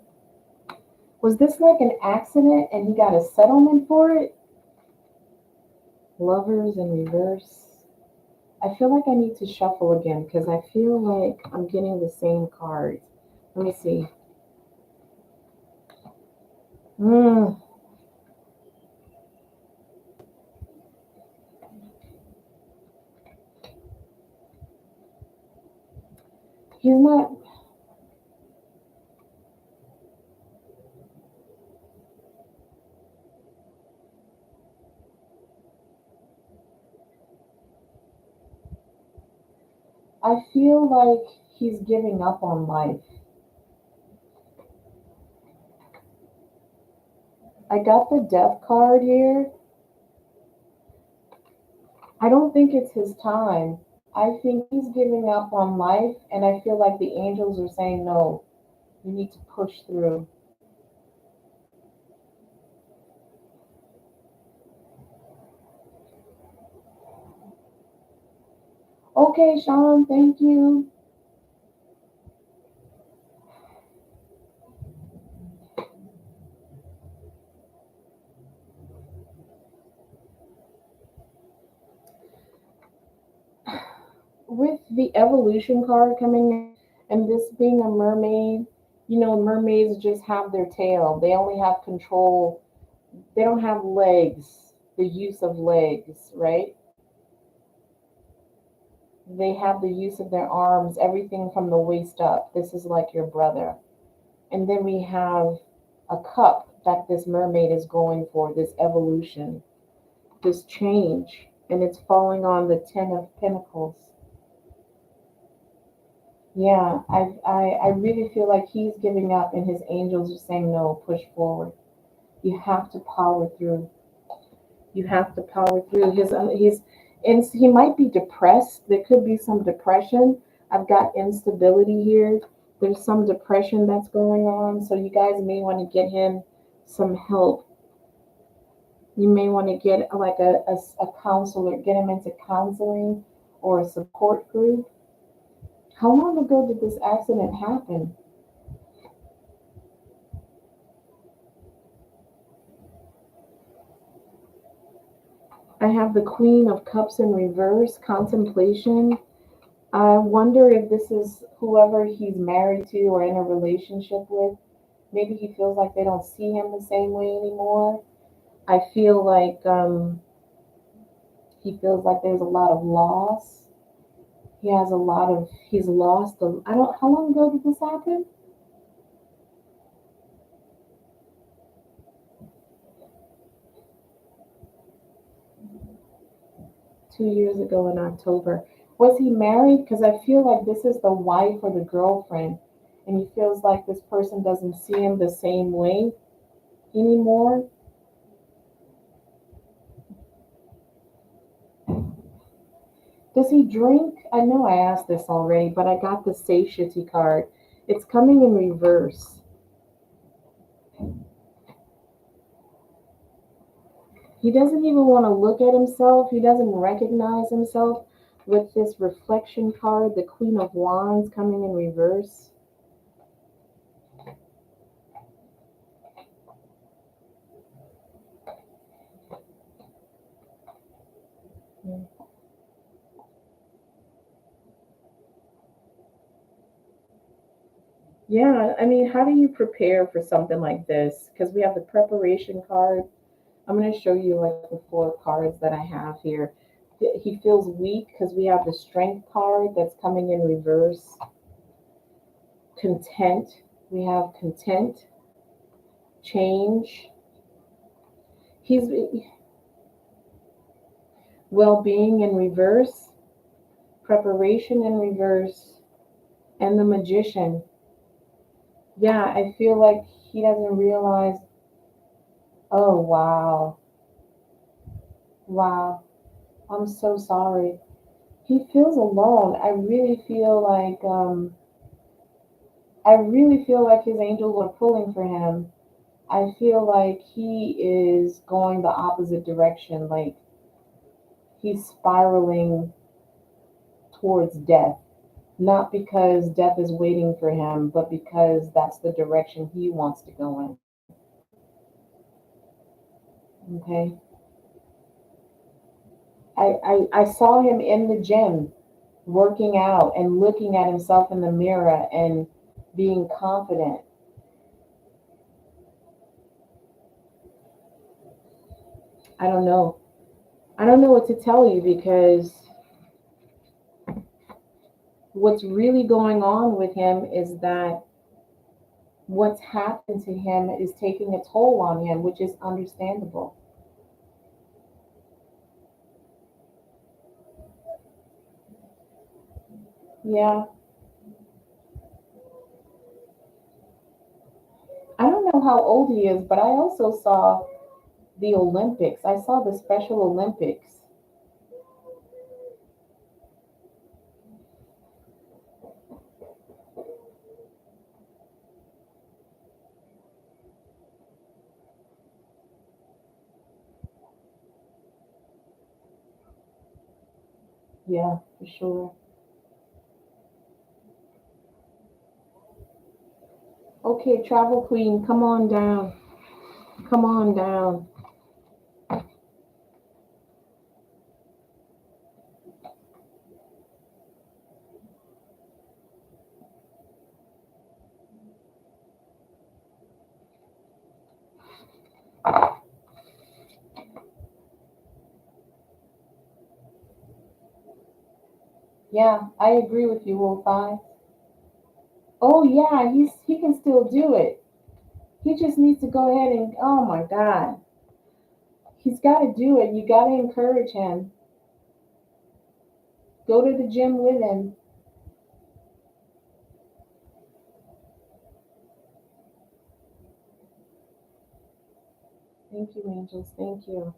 Was this like an accident and he got a settlement for it? Lovers in reverse. I feel like I need to shuffle again because I feel like I'm getting the same cards. Let me see. Mm, he's not. I feel like he's giving up on life. I got the death card here. I don't think it's his time. I think he's giving up on life, and I feel like the angels are saying, no, you need to push through. Okay, Sean, thank you. With the evolution card coming in, and this being a mermaid, mermaids just have their tail. They only have control. They don't have legs, the use of legs, right? They have the use of their arms, everything from the waist up. This is like your brother. And then we have a cup that this mermaid is going for, this evolution, this change. And it's falling on the Ten of Pentacles. Yeah, I really feel like he's giving up and his angels are saying, no, push forward. You have to power through. You have to power through. And he might be depressed. There could be some depression. I've got instability here. There's some depression that's going on. So you guys may want to get him some help. You may want to get like a counselor, get him into counseling or a support group. How long ago did this accident happen? I have the Queen of Cups in reverse, contemplation. I wonder if this is whoever he's married to or in a relationship with. Maybe he feels like they don't see him the same way anymore. I feel like he feels like there's a lot of loss. He has a lot of, he's lost. I don't, how long ago did this happen? 2 years ago in October. Was he married? Because I feel like this is the wife or the girlfriend, and he feels like this person doesn't see him the same way anymore. Does he drink? I know I asked this already, but I got the satiety card. It's coming in reverse. He doesn't even want to look at himself. He doesn't recognize himself with this reflection card, the Queen of Wands coming in reverse. Yeah, I mean, how do you prepare for something like this? Because we have the preparation card. I'm going to show you like the four cards that I have here. He feels weak because we have the strength card that's coming in reverse. Content. We have content, change. He's well-being in reverse, preparation in reverse, and the magician. Yeah, I feel like he doesn't realize. Oh, wow. Wow. I'm so sorry. He feels alone. I really feel like his angels are pulling for him. I feel like he is going the opposite direction, like he's spiraling towards death. Not because death is waiting for him, but because that's the direction he wants to go in. Okay. I saw him in the gym working out and looking at himself in the mirror and being confident. I don't know. I don't know what to tell you because what's really going on with him is that what's happened to him is taking a toll on him, which is understandable. Yeah. I don't know how old he is, but I also saw the Olympics. I saw the Special Olympics. Yeah, for sure. Okay, Travel Queen, come on down. Come on down. Yeah, I agree with you, Wolfie. Oh yeah, he can still do it. He just needs to go ahead and oh my God. He's gotta do it. You gotta encourage him. Go to the gym with him. Thank you, angels. Thank you.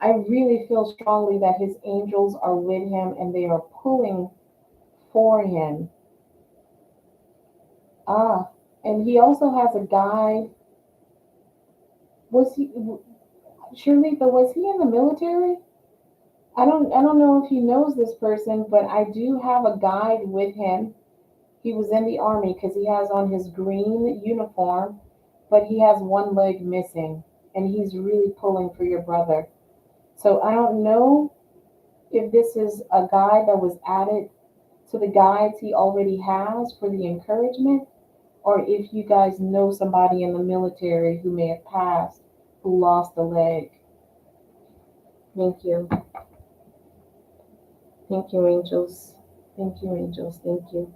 I really feel strongly that his angels are with him and they are pulling for him. Ah, and he also has a guide. Was he, Shirlita, was he in the military? I don't know if he knows this person, but I do have a guide with him. He was in the army because he has on his green uniform, but he has one leg missing, and he's really pulling for your brother. So I don't know if this is a guide that was added to the guides he already has for the encouragement, or if you guys know somebody in the military who may have passed who lost a leg. Thank you. Thank you, angels. Thank you, angels. Thank you.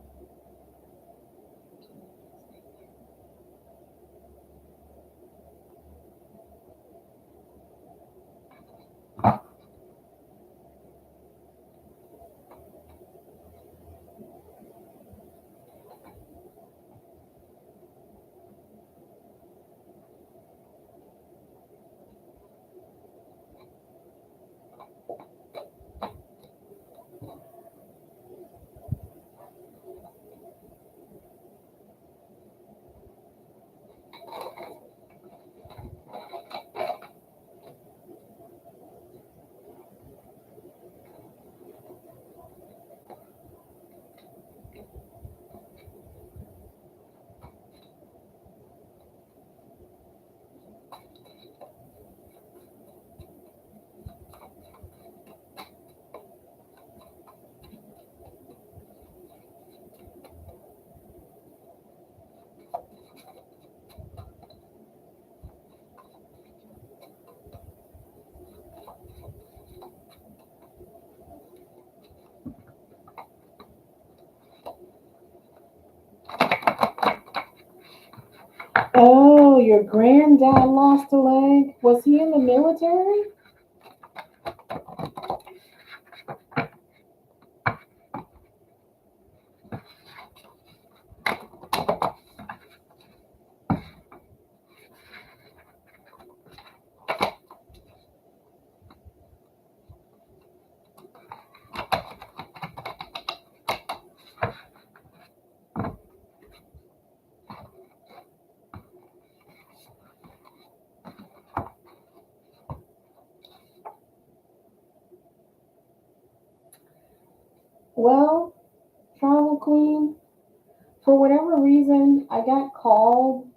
Oh, your granddad lost a leg? Was he in the military? Well, travel queen, for whatever reason, I got called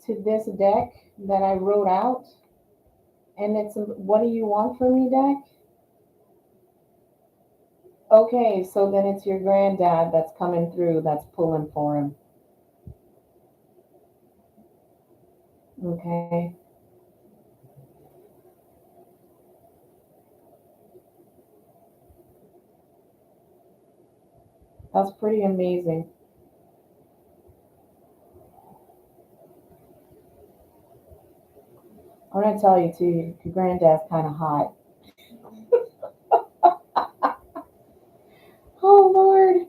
to this deck that I wrote out, and it's a what do you want from me deck? Okay, so then it's your granddad that's coming through that's pulling for him. Okay. That's pretty amazing. I'm gonna tell you too, your granddad's kind of hot. Oh Lord,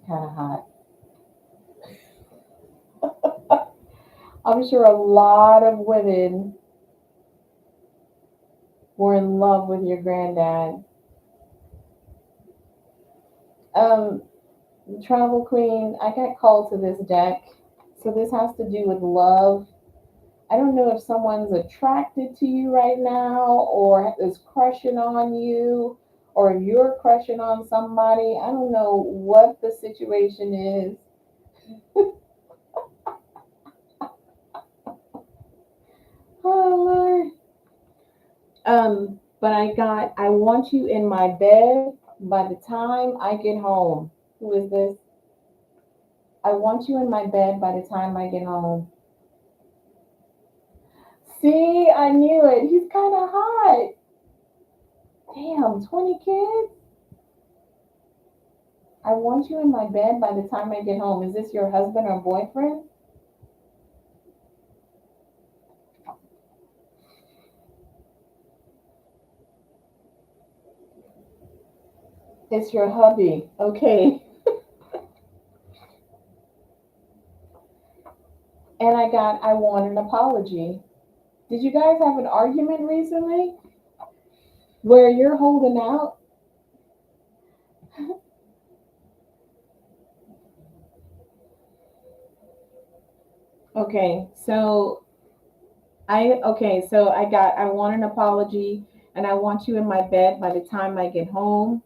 kind of hot. I'm sure a lot of women were in love with your granddad. Um, Travel Queen, I got called to this deck, so this has to do with love. I don't know if someone's attracted to you right now, or is crushing on you, or if you're crushing on somebody. I don't know what the situation is. Oh Lord. But I want you in my bed by the time I get home. Who is this? I want you in my bed by the time I get home. See, I knew it. He's kind of hot. Damn, 20 kids? I want you in my bed by the time I get home. Is this your husband or boyfriend? It's your hubby. Okay. And I want an apology. Did you guys have an argument recently where you're holding out? Okay, so I want an apology and I want you in my bed by the time I get home.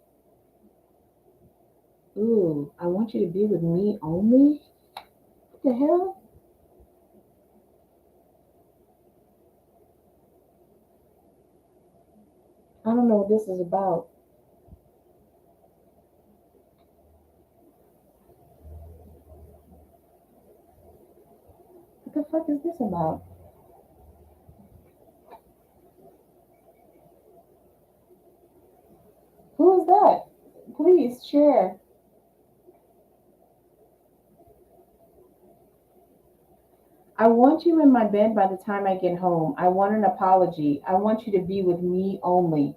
Ooh, I want you to be with me only? What the hell? I don't know what this is about. fuck is this about? Who is that? Please share. I want you in my bed by the time I get home. I want an apology. I want you to be with me only.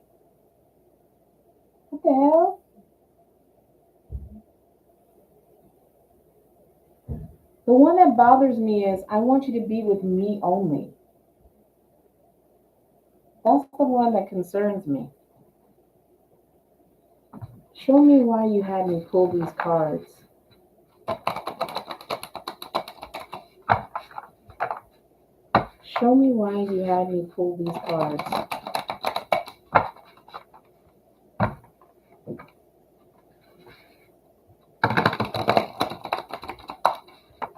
What the hell? The one that bothers me is I want you to be with me only. That's the one that concerns me. Show me why you had me pull these cards. Show me why you had me pull these cards.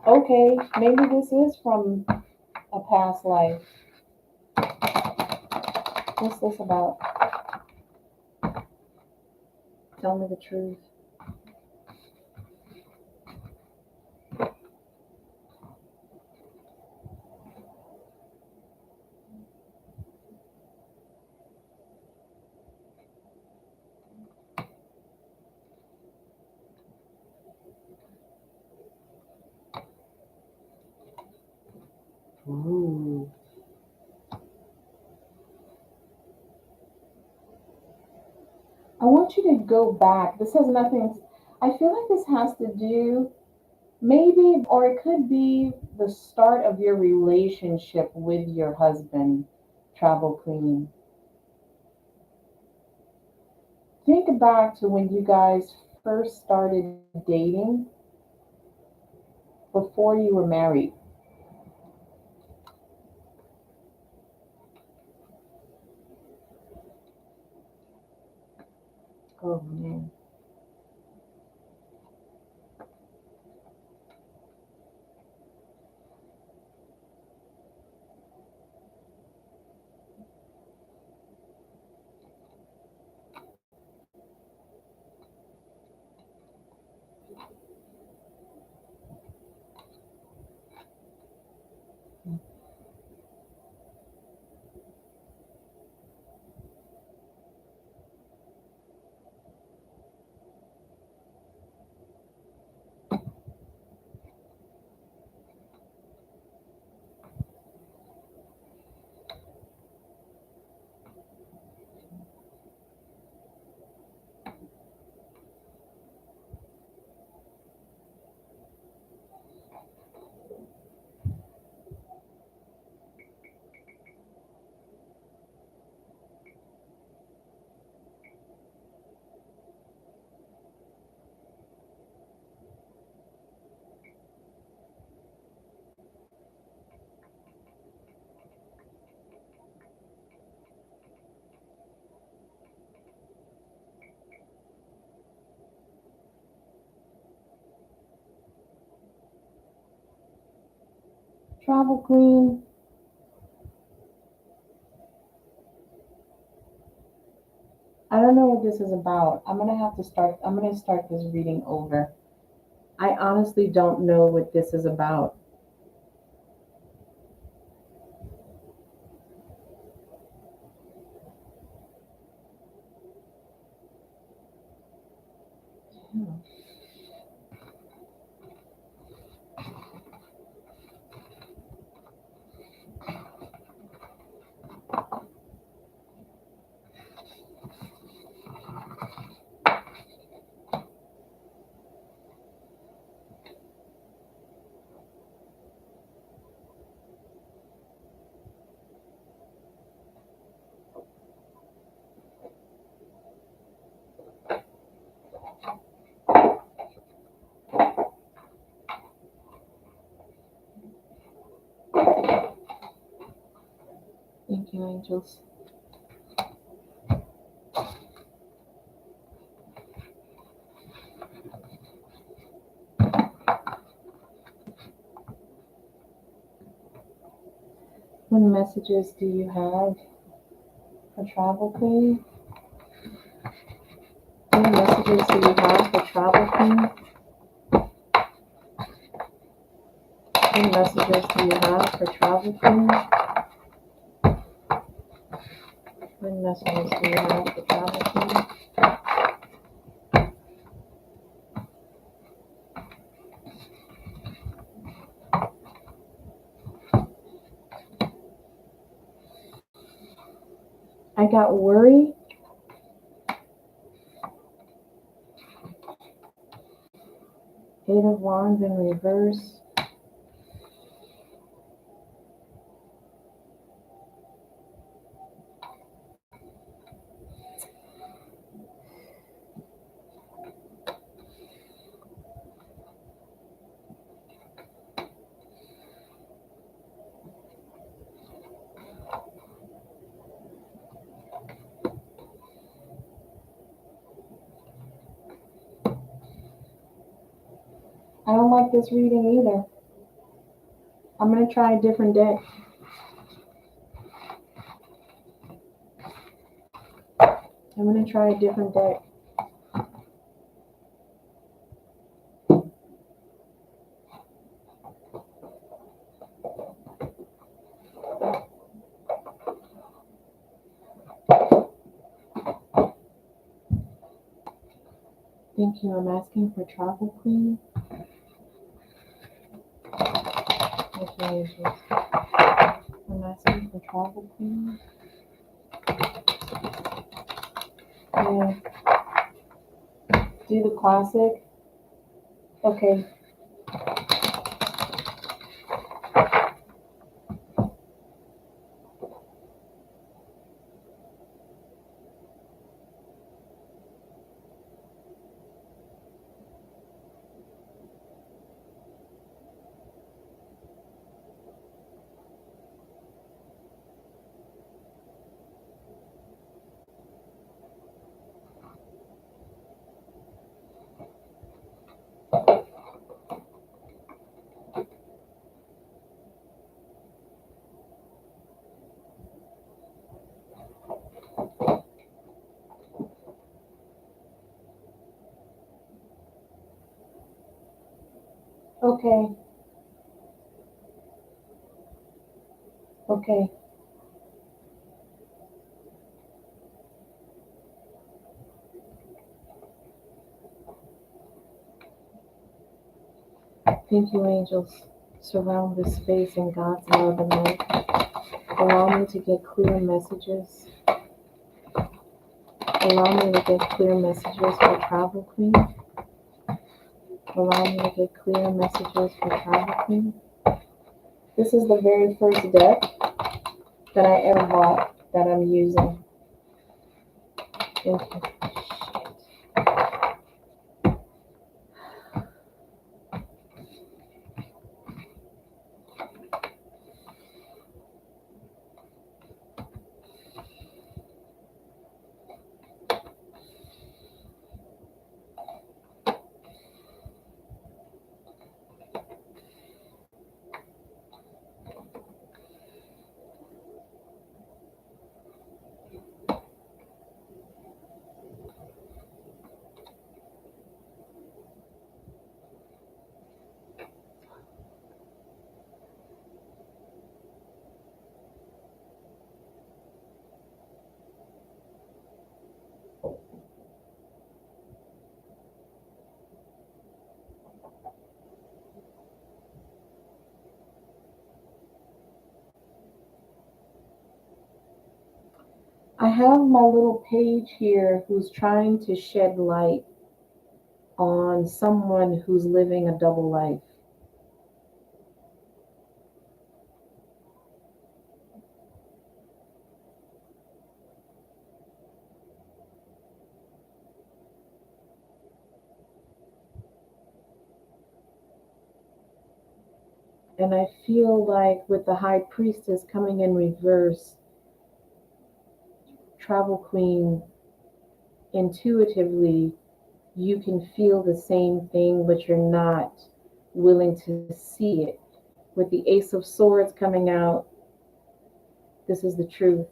Okay, maybe this is from a past life. What's this about? Tell me the truth. Ooh. I want you to go back. This has nothing. I feel like this has to do, maybe, or it could be the start of your relationship with your husband, Travel Queen. Think back to when you guys first started dating before you were married. Oh man. Travel Queen, I don't know what this is about. I'm gonna start this reading over. I honestly don't know what this is about. Thank you, angels. What messages do you have for Travel Queen? What messages do you have for Travel Queen? What messages do you have for travel queen? What messages do you have for travel queen? I got worry. Eight of Wands in reverse. I don't like this reading either. I'm going to try a different deck. I'm going to try a different deck. Thank you. I'm asking for travel queen. Thank you, angels. I'm asking for travel queen. Yeah. Do the classic. Okay. Okay. Okay. Thank you, angels. Surround this space in God's love and light. Allow me to get clear messages. Allow me to get clear messages for travel queen. Allow me to get clear messages for travel queen. This is the very first deck that I ever bought that I'm using. Thank you. I have my little page here who's trying to shed light on someone who's living a double life. And I feel like with the High Priestess coming in reverse, Travel Queen, intuitively, you can feel the same thing, but you're not willing to see it. With the Ace of Swords coming out, this is the truth.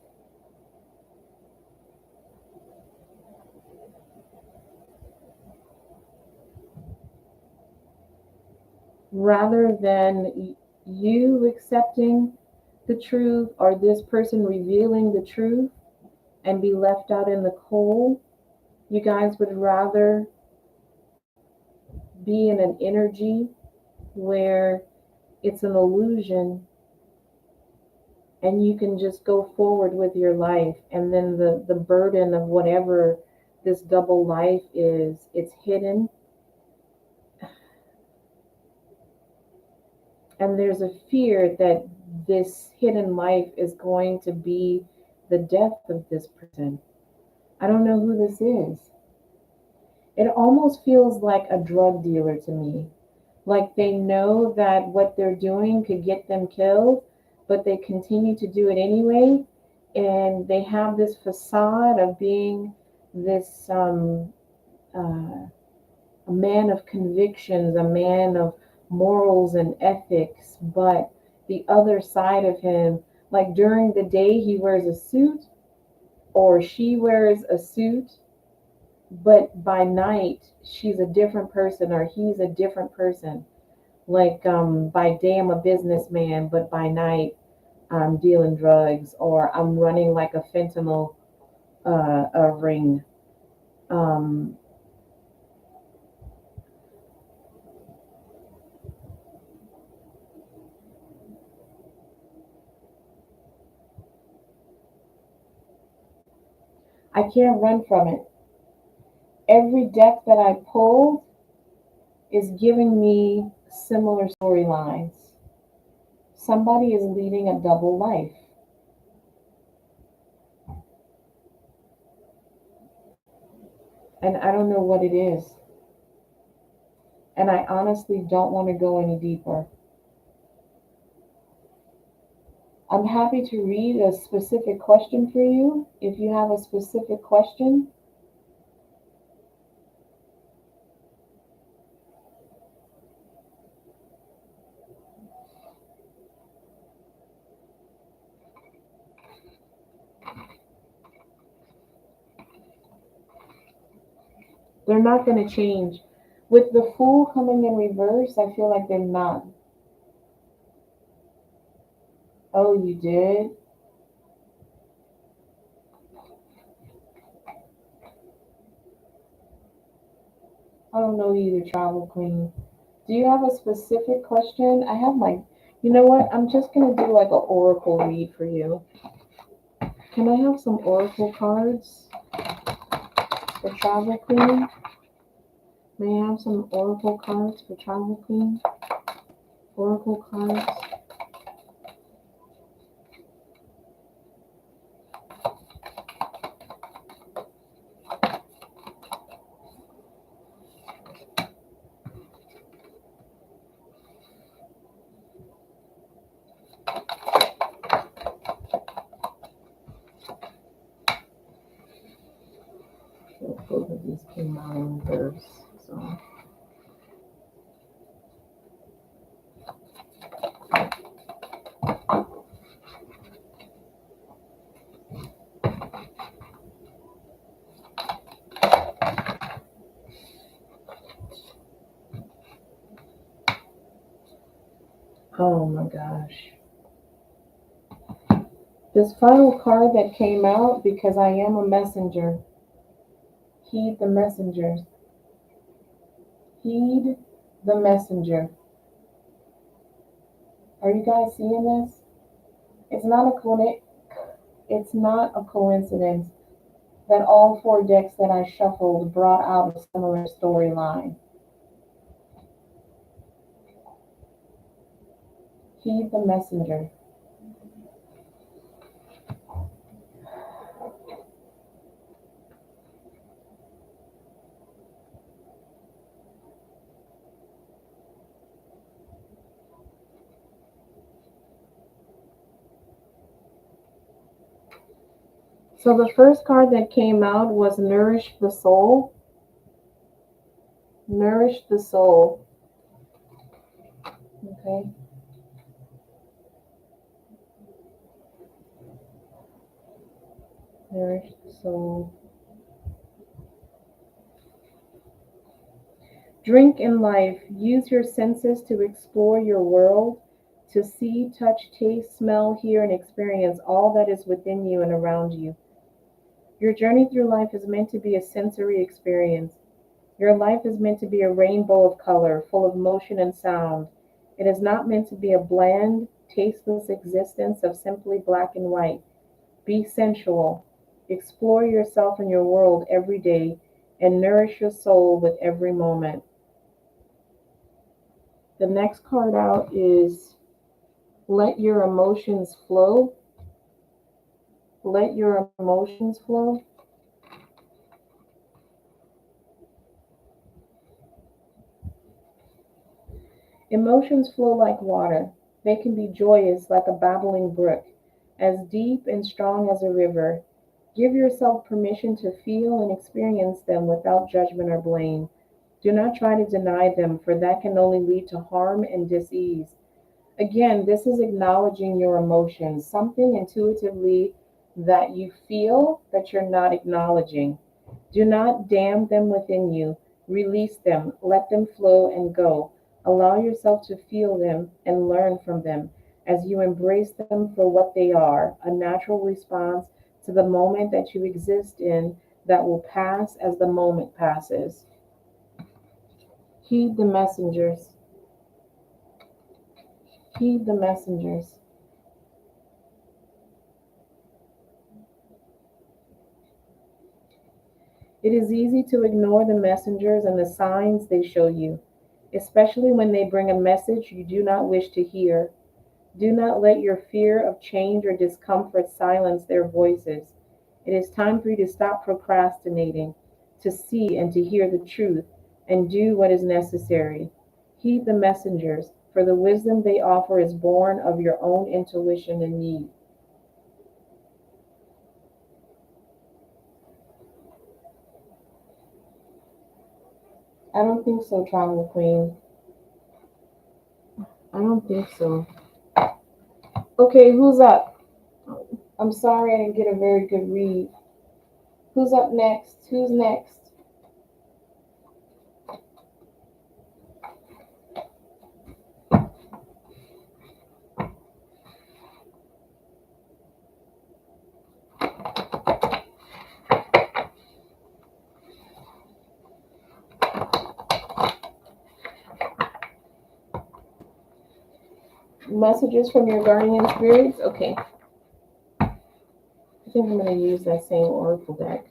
Rather than you accepting the truth or this person revealing the truth and be left out in the cold. You guys would rather be in an energy where it's an illusion and you can just go forward with your life, and then the burden of whatever this double life is, it's hidden, and there's a fear that this hidden life is going to be the death of this person. I don't know who this is. It almost feels like a drug dealer to me. Like they know that what they're doing could get them killed, but they continue to do it anyway. And they have this facade of being this a man of convictions, a man of morals and ethics. But the other side of him, like during the day, he wears a suit or she wears a suit, but by night, she's a different person or he's a different person. Like by day I'm a businessman, but by night I'm dealing drugs or I'm running like a fentanyl a ring. Um, I can't run from it. Every deck that I pulled is giving me similar storylines. Somebody is leading a double life, and I don't know what it is. And I honestly don't want to go any deeper. I'm happy to read a specific question for you. If you have a specific question, they're not going to change. With the Fool coming in reverse, I feel like they're not. Oh, you did? I don't know either, Travel Queen. Do you have a specific question? I have my, you know what? I'm just going to do like an oracle read for you. Can I have some oracle cards for Travel Queen? May I have some oracle cards for Travel Queen? Oracle cards. Both of these came out in reverse. So. Oh my gosh. This final card that came out, because I am a messenger, heed the messenger. Heed the messenger. Are you guys seeing this? It's not a it's not a coincidence that all four decks that I shuffled brought out a similar storyline. Heed the messenger. So the first card that came out was Nourish the Soul. Nourish the Soul. Okay. Nourish the Soul. Drink in life. Use your senses to explore your world. to see, touch, taste, smell, hear, and experience all that is within you and around you. Your journey through life is meant to be a sensory experience. Your life is meant to be a rainbow of color, full of motion and sound. It is not meant to be a bland, tasteless existence of simply black and white. Be sensual. Explore yourself and your world every day and nourish your soul with every moment. The next card out is let your emotions flow. Let your emotions flow. Emotions flow like water. They can be joyous like a babbling brook, as deep and strong as a river. Give yourself permission to feel and experience them without judgment or blame. Do not try to deny them, for that can only lead to harm and dis-ease. Again, this is acknowledging your emotions, something intuitively that you feel that you're not acknowledging. Do not dam them within you. Release them, let them flow and go. Allow yourself to feel them and learn from them as you embrace them for what they are, a natural response to the moment that you exist in that will pass as the moment passes. Heed the messengers. Heed the messengers. It is easy to ignore the messengers and the signs they show you, especially when they bring a message you do not wish to hear. Do not let your fear of change or discomfort silence their voices. It is time for you to stop procrastinating, to see and to hear the truth, and do what is necessary. Heed the messengers, for the wisdom they offer is born of your own intuition and need. I don't think so, Travel Queen. I don't think so. Okay, who's up? I'm sorry I didn't get a very good read. Who's up next? Who's next? Messages from your guardian spirits? Okay. I think I'm going to use that same oracle deck.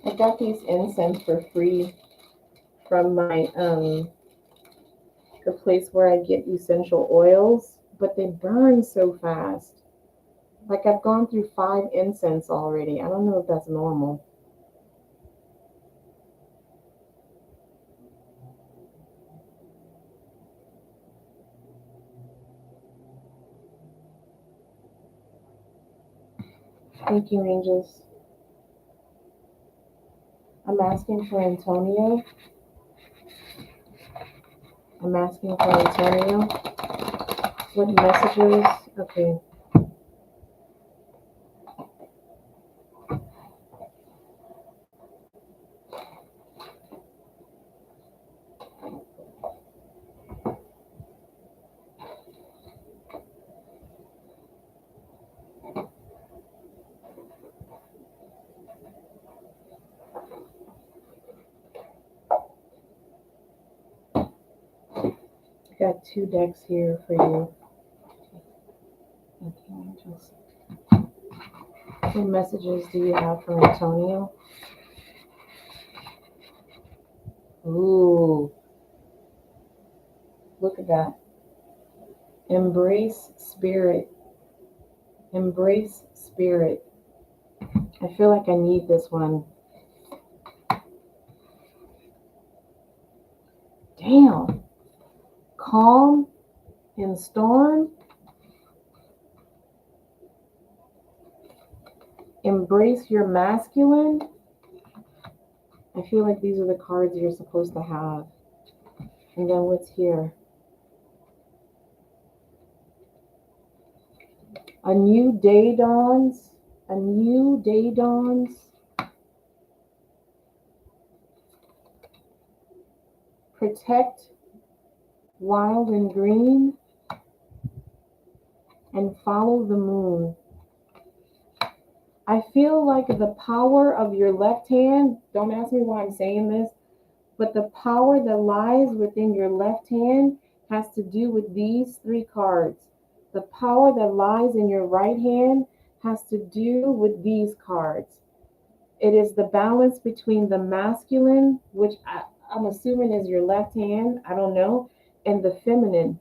I got these incense for free from my the place where I get essential oils, but they burn so fast. Like I've gone through 5 incense already. I don't know if that's normal. Thank you, angels. I'm asking for Antonio. I'm asking for Antonio. What messages? Okay. I got 2 decks here for you. Okay, angels. What messages do you have for Antonio? Ooh, look at that. Embrace spirit. Embrace spirit. I feel like I need this one. Damn. Calm in storm. Embrace your masculine. I feel like these are the cards you're supposed to have. And then what's here? A new day dawns. A new day dawns. Protect wild and green and follow the moon. I feel like the power of your left hand, don't ask me why I'm saying this, but the power that lies within your left hand has to do with these three cards. The power that lies in your right hand has to do with these cards. It is the balance between the masculine, which I'm assuming is your left hand, I don't know, and the feminine.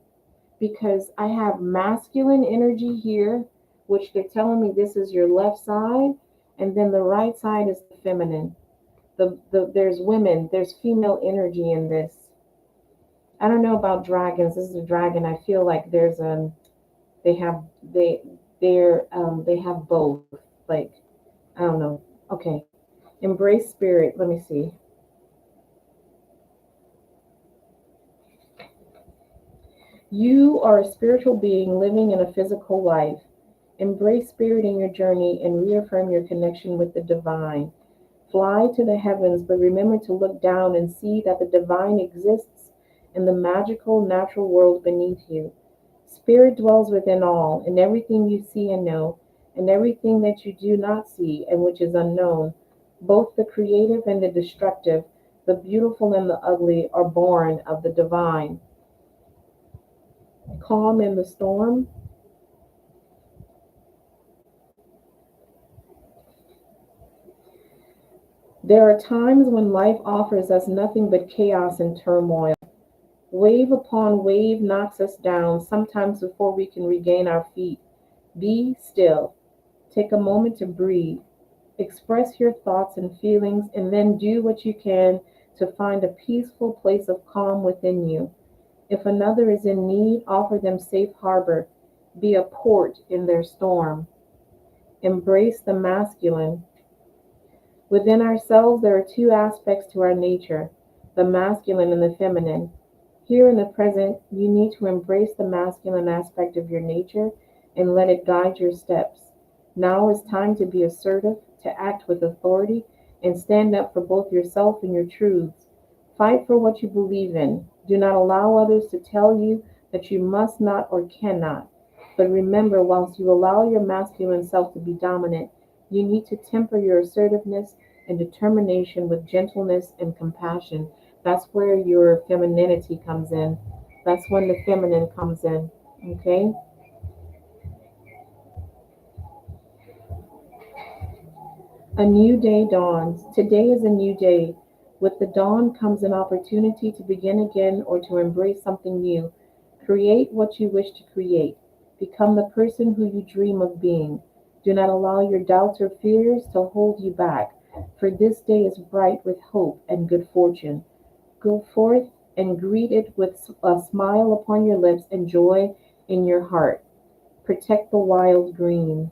Because I have masculine energy here, which they're telling me this is your left side, and then the right side is the feminine. There's women, there's female energy in this. I don't know about dragons. This is a dragon. I feel like there's they have they have both. Like, I don't know. Okay. Embrace spirit. Let me see. You are a spiritual being living in a physical life. Embrace spirit in your journey and reaffirm your connection with the divine. Fly to the heavens, but remember to look down and see that the divine exists in the magical natural world beneath you. Spirit dwells within all, in everything you see and know, and everything that you do not see and which is unknown. Both the creative and the destructive, the beautiful and the ugly, are born of the divine. Calm in the storm. There are times when life offers us nothing but chaos and turmoil. Wave upon wave knocks us down, sometimes before we can regain our feet. Be still. Take a moment to breathe. Express your thoughts and feelings, and then do what you can to find a peaceful place of calm within you. If another is in need, offer them safe harbor. Be a port in their storm. Embrace the masculine. Within ourselves, there are two aspects to our nature, the masculine and the feminine. Here in the present, you need to embrace the masculine aspect of your nature and let it guide your steps. Now is time to be assertive, to act with authority, and stand up for both yourself and your truths. Fight for what you believe in. Do not allow others to tell you that you must not or cannot. But remember, whilst you allow your masculine self to be dominant, you need to temper your assertiveness and determination with gentleness and compassion. That's where your femininity comes in. That's when the feminine comes in. Okay? A new day dawns. Today is a new day. With the dawn comes an opportunity to begin again or to embrace something new. Create what you wish to create. Become the person who you dream of being. Do not allow your doubts or fears to hold you back, for this day is bright with hope and good fortune. Go forth and greet it with a smile upon your lips and joy in your heart. Protect the wild green.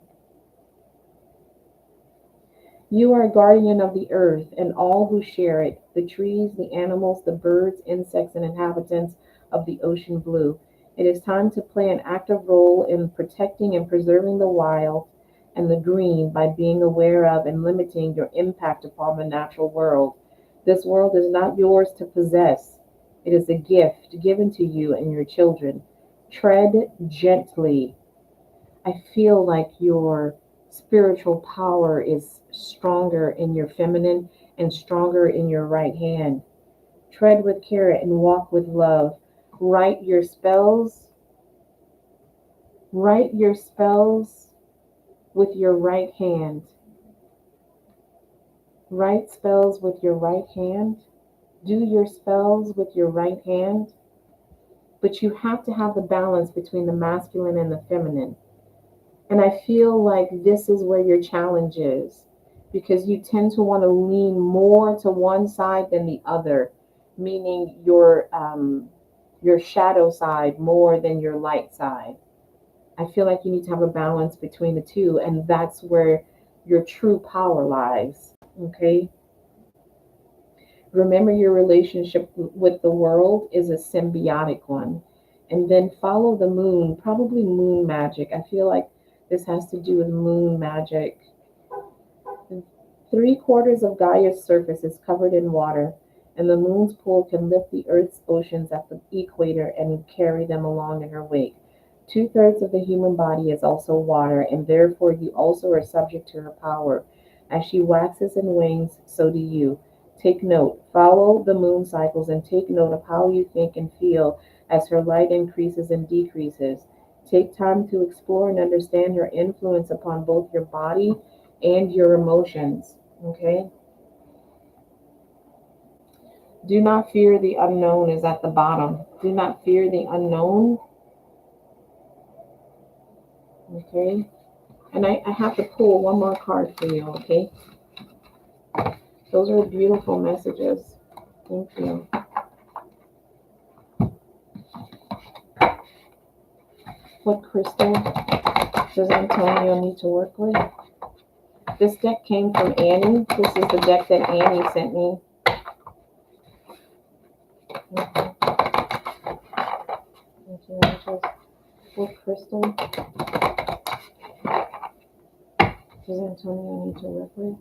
You are a guardian of the earth and all who share it, the trees, the animals, the birds, insects, and inhabitants of the ocean blue. It is time to play an active role in protecting and preserving the wild and the green by being aware of and limiting your impact upon the natural world. This world is not yours to possess. It is a gift given to you and your children. Tread gently. I feel like your spiritual power is stronger in your feminine and stronger in your right hand. Tread with care and walk with love. Write your spells. Write your spells with your right hand. Write spells with your right hand. Do your spells with your right hand. But you have to have the balance between the masculine and the feminine. And I feel like this is where your challenge is because you tend to want to lean more to one side than the other, meaning your shadow side more than your light side. I feel like you need to have a balance between the two, and that's where your true power lies. Okay. Remember, your relationship with the world is a symbiotic one. And then follow the moon, probably moon magic. I feel like this has to do with moon magic. Three-quarters of Gaia's surface is covered in water, and the moon's pull can lift the Earth's oceans at the equator and carry them along in her wake. Two-thirds of the human body is also water, and therefore you also are subject to her power. As she waxes and wanes, so do you. Take note, follow the moon cycles, and take note of how you think and feel as her light increases and decreases. Take time to explore and understand her influence upon both your body and your emotions. Okay? Do not fear the unknown is at the bottom. Do not fear the unknown. Okay? And I have to pull one more card for you, okay? Those are beautiful messages. Thank you. What crystal does Antonio need to work with? This deck came from Annie. This is the deck that Annie sent me. Okay. Thank you, angels. What crystal does Antonio need to work with?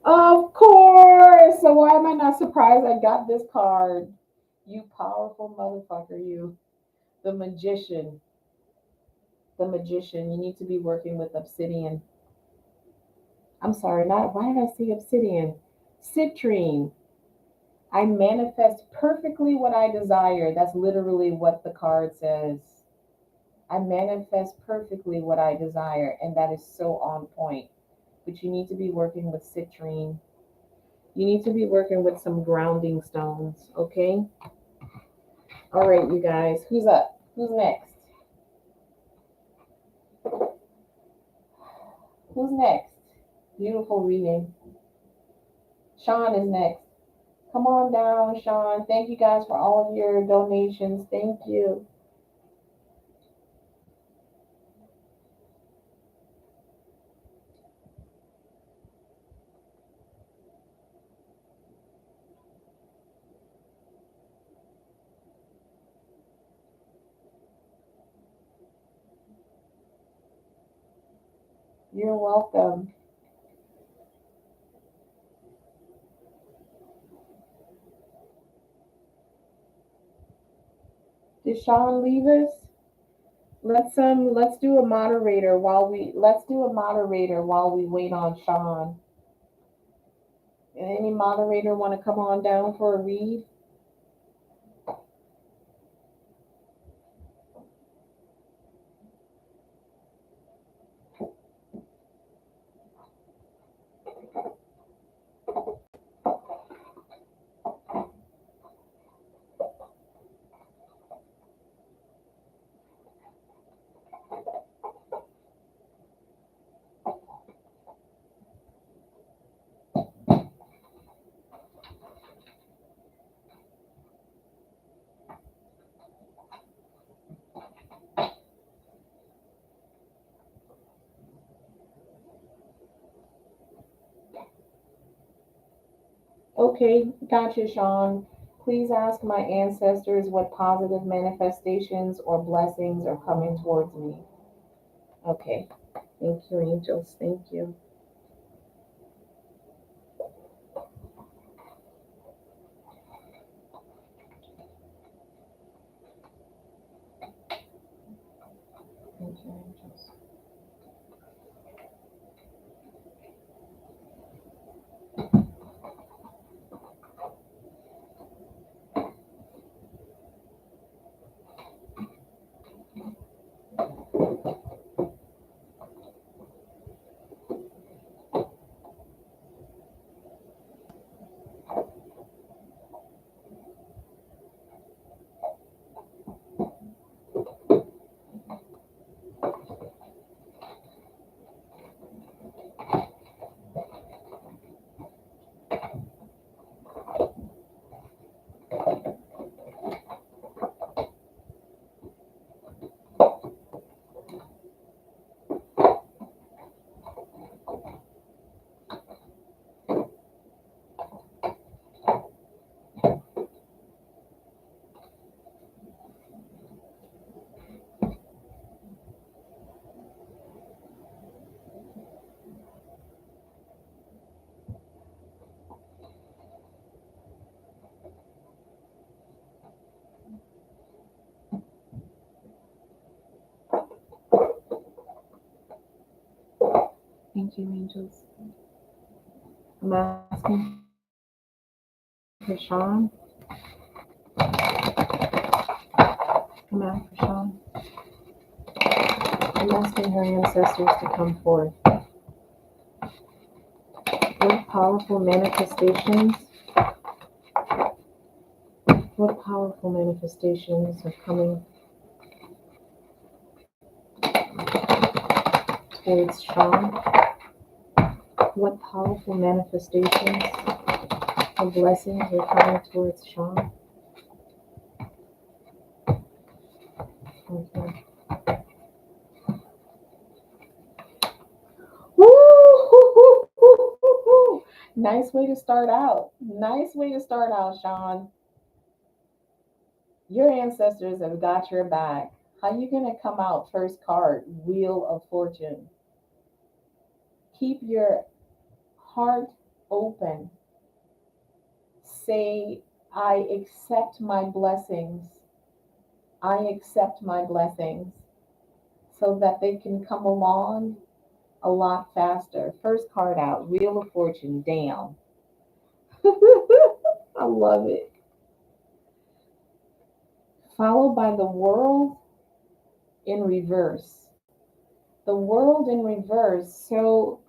Of course! So why am I not surprised I got this card? You powerful motherfucker, you. The magician. The magician. You need to be working with obsidian. I'm sorry, not why did I say obsidian? Citrine. I manifest perfectly what I desire. That's literally what the card says. I manifest perfectly what I desire, and that is so on point. But you need to be working with citrine. You need to be working with some grounding stones, okay? All right, you guys. Who's up? Who's next? Who's next? Beautiful reading. Sean is next. Come on down, Sean. Thank you guys for all of your donations. Thank you. You're welcome. Did Sean leave us? Let's do a moderator while we wait on Sean. Any moderator want to come on down for a read? Okay, gotcha, Sean. Please ask my ancestors what positive manifestations or blessings are coming towards me. Okay. Thank you, angels. Thank you. Thank you, angels. Thank you, angels. I'm asking for Sean. I'm asking for Sean. I'm asking her ancestors to come forth. What powerful manifestations, what powerful manifestations are coming towards Sean? What powerful manifestations of blessings are coming towards Sean? Okay. Woo! Nice way to start out. Nice way to start out, Sean. Your ancestors have got your back. How you gonna come out first card? Wheel of Fortune. Keep your heart open. Say, I accept my blessings. I accept my blessings so that they can come along a lot faster. First card out, Wheel of Fortune, down. I love it. Followed by the world in reverse. The world in reverse. So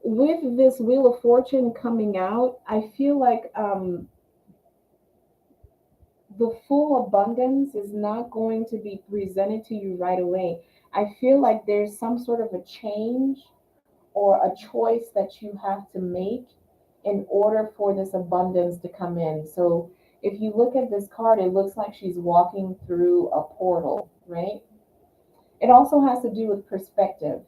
with this Wheel of Fortune coming out, I feel like the full abundance is not going to be presented to you right away. I feel like there's some sort of a change or a choice that you have to make in order for this abundance to come in. So if you look at this card, it looks like she's walking through a portal, right? It also has to do with perspective.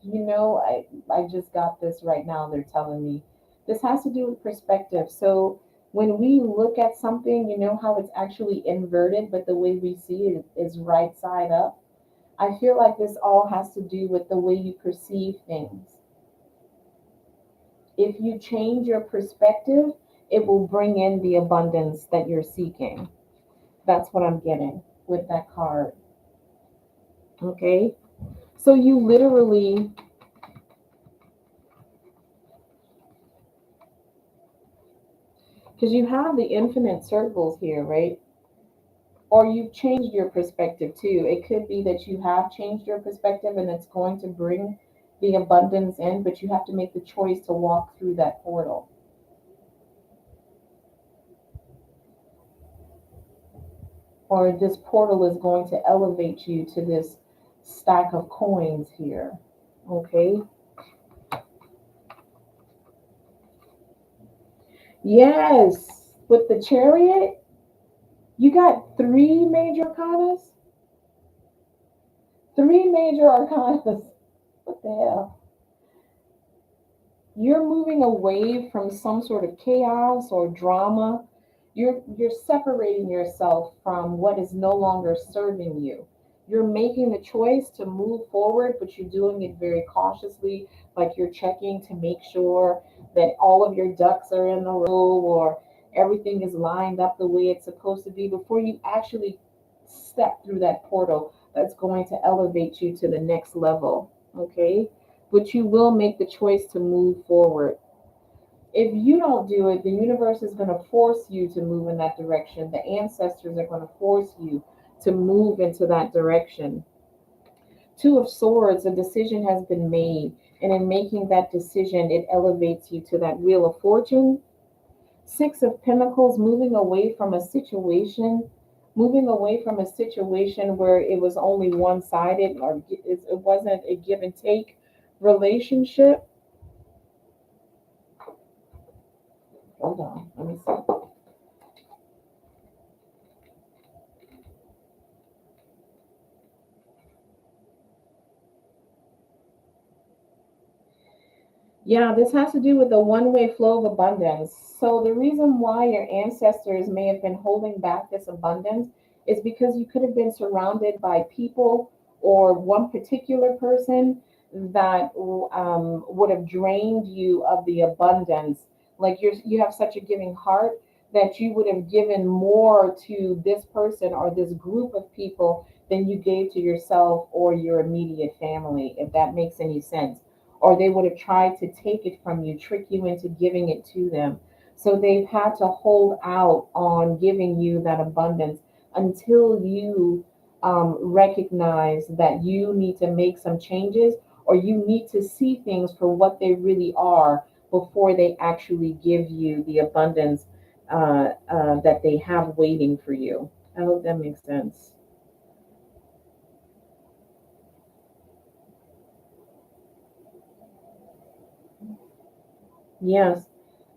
I just got this right now. They're telling me this has to do with perspective. So when we look at something, you know how it's actually inverted, but the way we see it is right side up. I feel like this all has to do with the way you perceive things. If you change your perspective, it will bring in the abundance that you're seeking. That's what I'm getting with that card. Okay. So you literally, because you have the infinite circles here, right? Or you've changed your perspective too. It could be that you have changed your perspective and it's going to bring the abundance in, but you have to make the choice to walk through that portal. Or this portal is going to elevate you to this stack of coins here. Okay. Yes. With the chariot, you got three major arcanas. Three major arcanas. What the hell? You're moving away from some sort of chaos or drama. You're separating yourself from what is no longer serving you. You're making the choice to move forward, but you're doing it very cautiously, like you're checking to make sure that all of your ducks are in a row or everything is lined up the way it's supposed to be before you actually step through that portal that's going to elevate you to the next level. Okay? But you will make the choice to move forward. If you don't do it, the universe is going to force you to move in that direction. The ancestors are going to force you to move into that direction. Two of Swords, a decision has been made. And in making that decision, it elevates you to that Wheel of Fortune. Six of Pentacles, moving away from a situation where it was only one sided or it wasn't a give and take relationship. Hold on, let me see. Yeah, this has to do with the one way flow of abundance. So, the reason why your ancestors may have been holding back this abundance is because you could have been surrounded by people or one particular person that would have drained you of the abundance. Like you have such a giving heart that you would have given more to this person or this group of people than you gave to yourself or your immediate family, if that makes any sense, or they would have tried to take it from you, trick you into giving it to them. So they've had to hold out on giving you that abundance until you recognize that you need to make some changes, or you need to see things for what they really are before they actually give you the abundance that they have waiting for you. I hope that makes sense. Yes.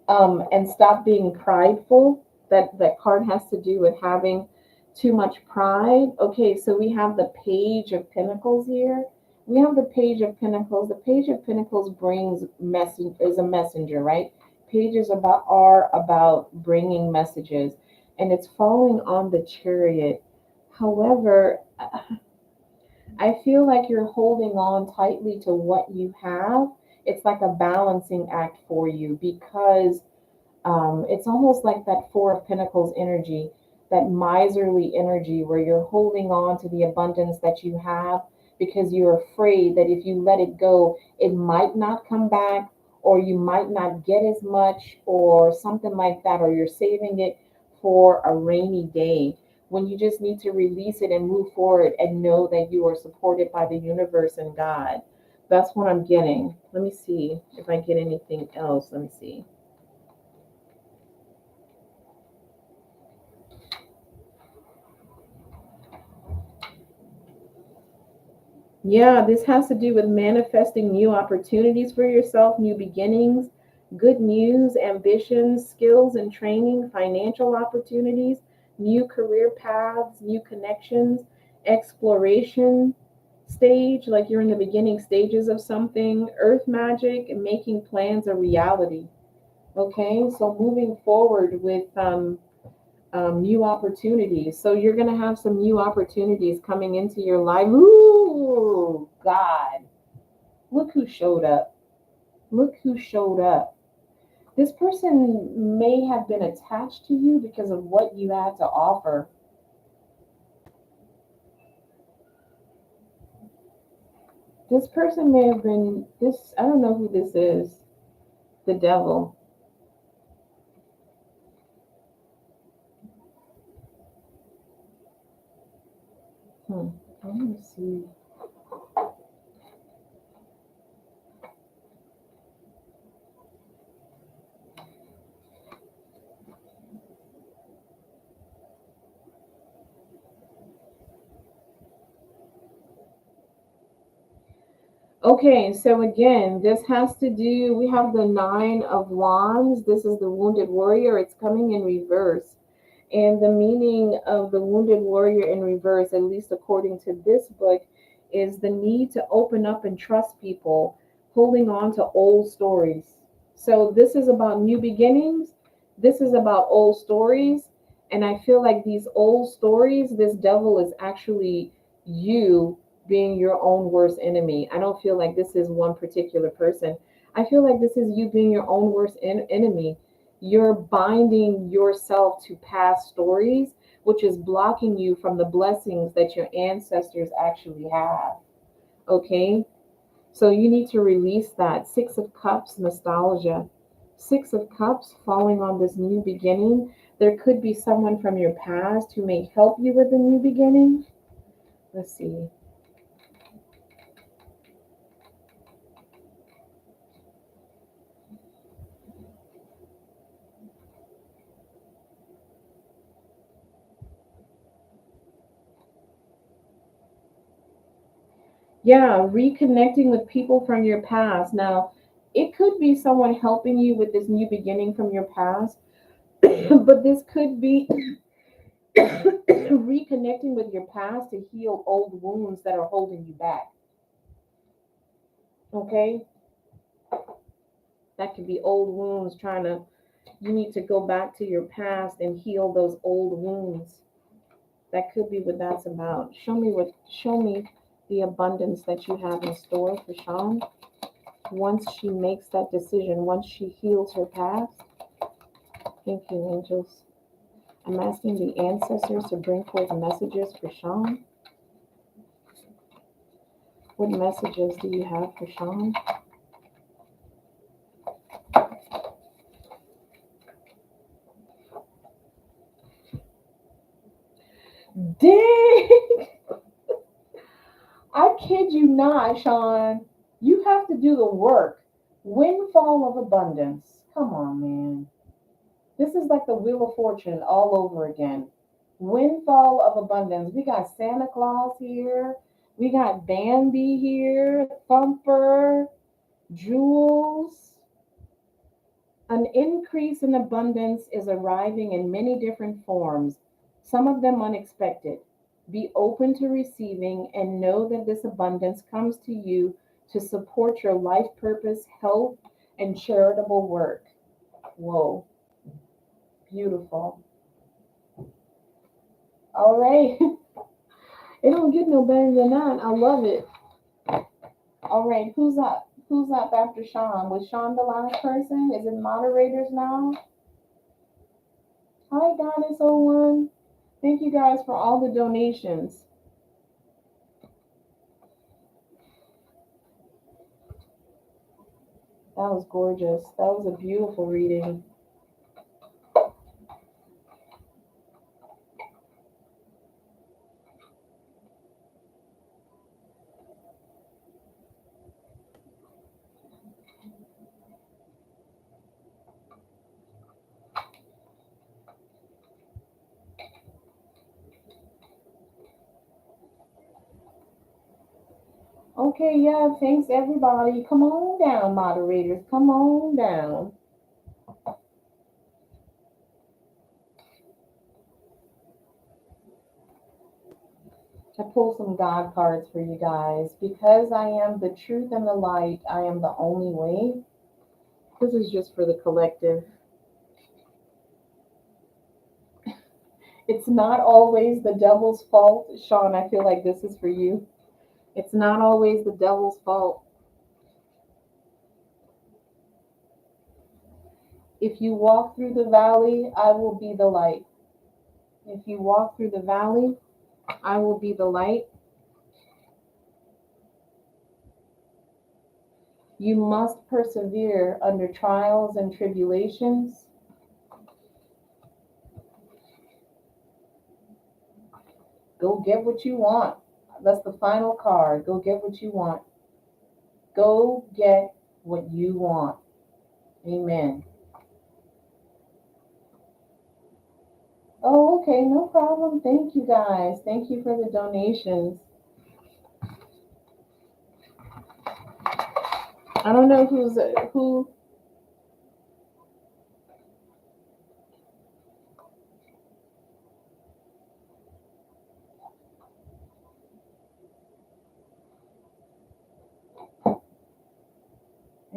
And stop being prideful. That card has to do with having too much pride. Okay, so we have the Page of Pentacles here. We have the Page of Pentacles. The Page of Pentacles brings message, is a messenger, right? Pages are about bringing messages, and it's falling on the Chariot. However, I feel like you're holding on tightly to what you have. It's like a balancing act for you, because it's almost like that Four of Pentacles energy, that miserly energy where you're holding on to the abundance that you have because you're afraid that if you let it go, it might not come back, or you might not get as much, or something like that, or you're saving it for a rainy day when you just need to release it and move forward and know that you are supported by the universe and God. That's what I'm getting. Let me see if I get anything else. Let me see. Yeah, this has to do with manifesting new opportunities for yourself, new beginnings, good news, ambitions, skills and training, financial opportunities, new career paths, new connections, exploration stage, like you're in the beginning stages of something, earth magic, and making plans a reality. Okay, so moving forward with new opportunities. So you're going to have some new opportunities coming into your life. Ooh, God. Look who showed up. Look who showed up. This person may have been attached to you because of what you had to offer. This person may have been this, I don't know who this is. The devil. Hmm. Let me see. Okay, so again, this has to do, we have the Nine of Wands. This is the Wounded Warrior. It's coming in reverse. And the meaning of the Wounded Warrior in reverse, at least according to this book, is the need to open up and trust people, holding on to old stories. So this is about new beginnings. This is about old stories. And I feel like these old stories, this devil is actually you being your own worst enemy. I don't feel like this is one particular person. I feel like this is you being your own worst enemy. You're binding yourself to past stories, which is blocking you from the blessings that your ancestors actually have. Okay? So you need to release that. Six of Cups, nostalgia. Six of Cups, falling on this new beginning. There could be someone from your past who may help you with a new beginning. Let's see. Yeah, reconnecting with people from your past. Now, it could be someone helping you with this new beginning from your past, but this could be reconnecting with your past to heal old wounds that are holding you back. Okay? That could be old wounds trying to, you need to go back to your past and heal those old wounds. That could be what that's about. Show me the abundance that you have in store for Sean once she makes that decision, once she heals her past. Thank you, angels. I'm asking the ancestors to bring forth messages for Sean. What messages do you have for Sean? Dang! I kid you not, Sean. You have to do the work. Windfall of abundance. Come on, man. This is like the Wheel of Fortune all over again. Windfall of abundance. We got Santa Claus here. We got Bambi here. Thumper. Jewels. An increase in abundance is arriving in many different forms, some of them unexpected. Be open to receiving and know that this abundance comes to you to support your life purpose, health, and charitable work. Whoa, beautiful. All right. It don't get no better than that. I love it. All right, who's up? Who's up after Sean? Was Sean the last person? Is it moderators now? Hi, Goddess01. Thank you guys for all the donations. That was gorgeous. That was a beautiful reading. Okay, yeah, thanks everybody. Come on down, moderators. Come on down. I pulled some God cards for you guys. Because I am the truth and the light, I am the only way. This is just for the collective. It's not always the devil's fault. Sean, I feel like this is for you. It's not always the devil's fault. If you walk through the valley, I will be the light. If you walk through the valley, I will be the light. You must persevere under trials and tribulations. Go get what you want. That's the final card. Go get what you want. Go get what you want. Amen. Oh, okay, no problem. Thank you guys. Thank you for the donations. I don't know who.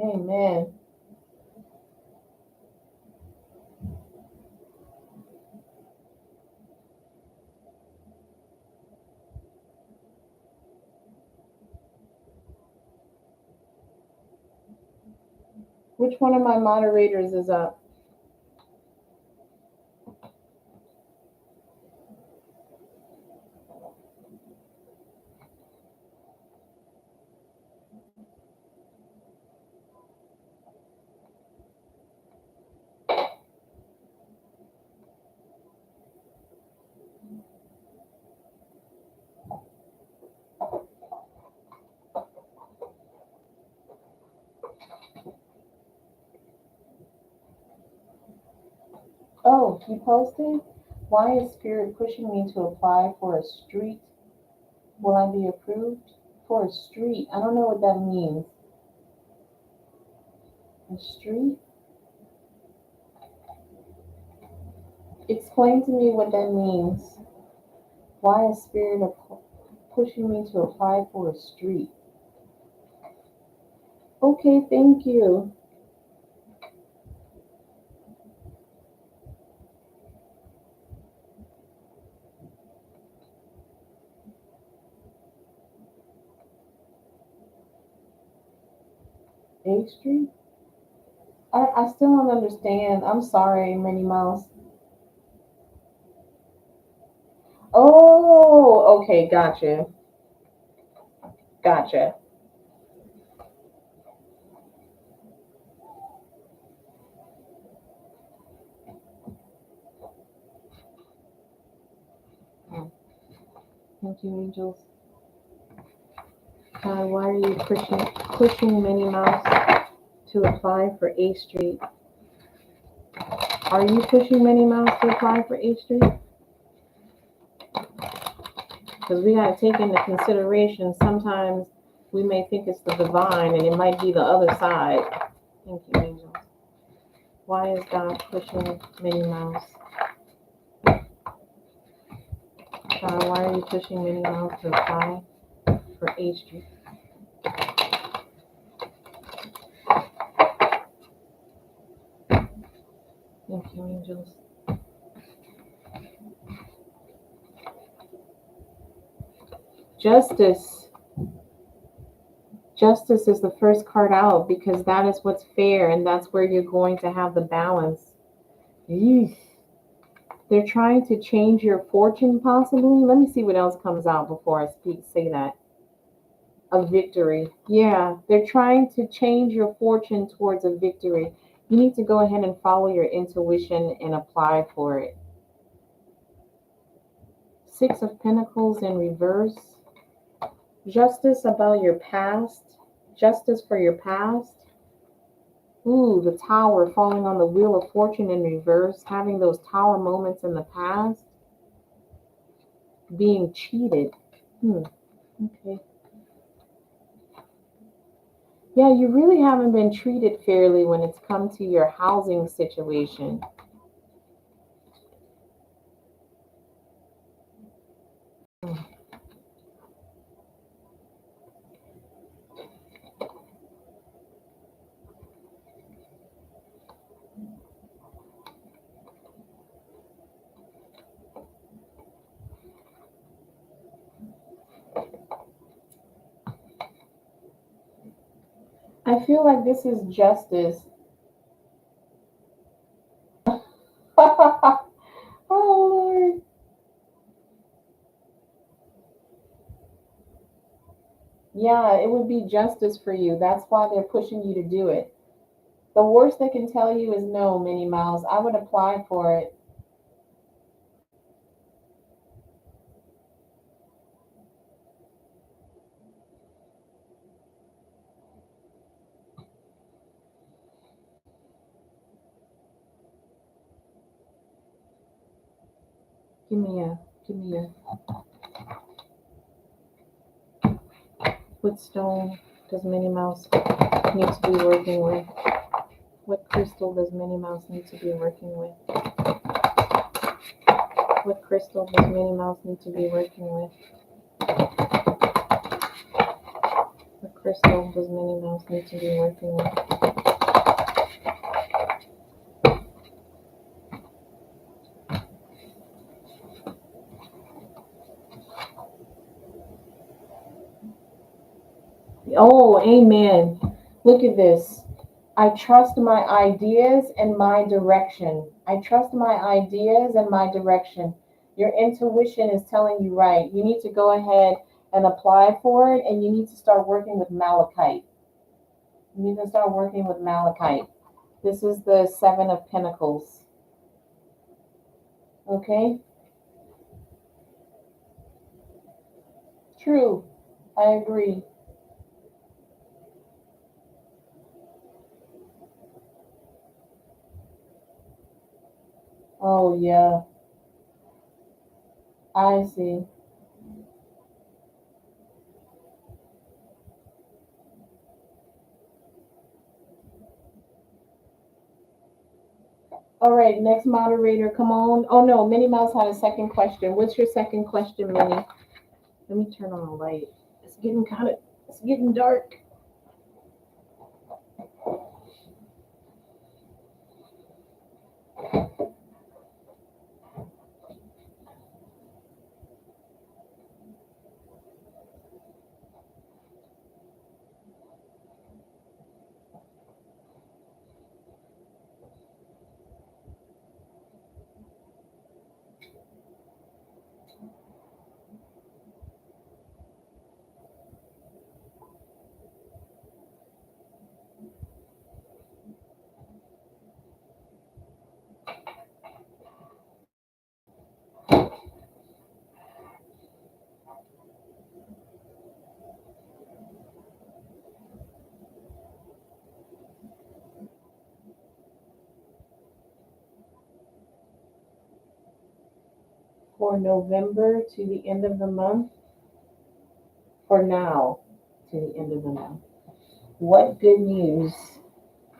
Amen. Which one of my moderators is up? Oh, you posted? Why is Spirit pushing me to apply for a street? Will I be approved? For a street? I don't know what that means. A street? Explain to me what that means. Why is Spirit pushing me to apply for a street? Okay, thank you. A Street? I still don't understand. I'm sorry, Minnie Mouse. Oh, okay, gotcha. Gotcha. Thank you, angels. God, why are you pushing Minnie Mouse to apply for 8th Street? Are you pushing Minnie Mouse to apply for 8th Street? Because we got to take into consideration sometimes we may think it's the divine and it might be the other side. Thank you, angels. Why is God pushing Minnie Mouse? God, why are you pushing Minnie Mouse to apply for 8th Street? Thank you, angels. Justice. Justice is the first card out because that is what's fair and that's where you're going to have the balance. Eesh. They're trying to change your fortune possibly. Let me see what else comes out before I say that. A victory. Yeah, they're trying to change your fortune towards a victory. You need to go ahead and follow your intuition and apply for it. 6 of Pentacles in reverse. Justice about your past. Justice for your past. Ooh, the Tower falling on the Wheel of Fortune in reverse. Having those Tower moments in the past. Being cheated. Okay. Yeah, you really haven't been treated fairly when it's come to your housing situation. I feel like this is justice. Oh, Lord. Yeah, it would be justice for you. That's why they're pushing you to do it. The worst they can tell you is no, Minnie Mouse. I would apply for it. Give me a. What stone does Minnie Mouse need to be working with? What crystal does Minnie Mouse need to be working with? What crystal does Minnie Mouse need to be working with? What crystal does Minnie Mouse need to be working with? Oh, amen. Look at this. I trust my ideas and my direction. I trust my ideas and my direction. Your intuition is telling you right. You need to go ahead and apply for it, and you need to start working with malachite. You need to start working with malachite. This is the 7 of Pentacles. Okay? True. I agree. Oh, yeah. I see. All right, next moderator, come on. Oh, no, Minnie Mouse had a second question. What's your second question, Minnie? Let me turn on the light. It's getting dark. for November to the end of the month, for now to the end of the month. What good news?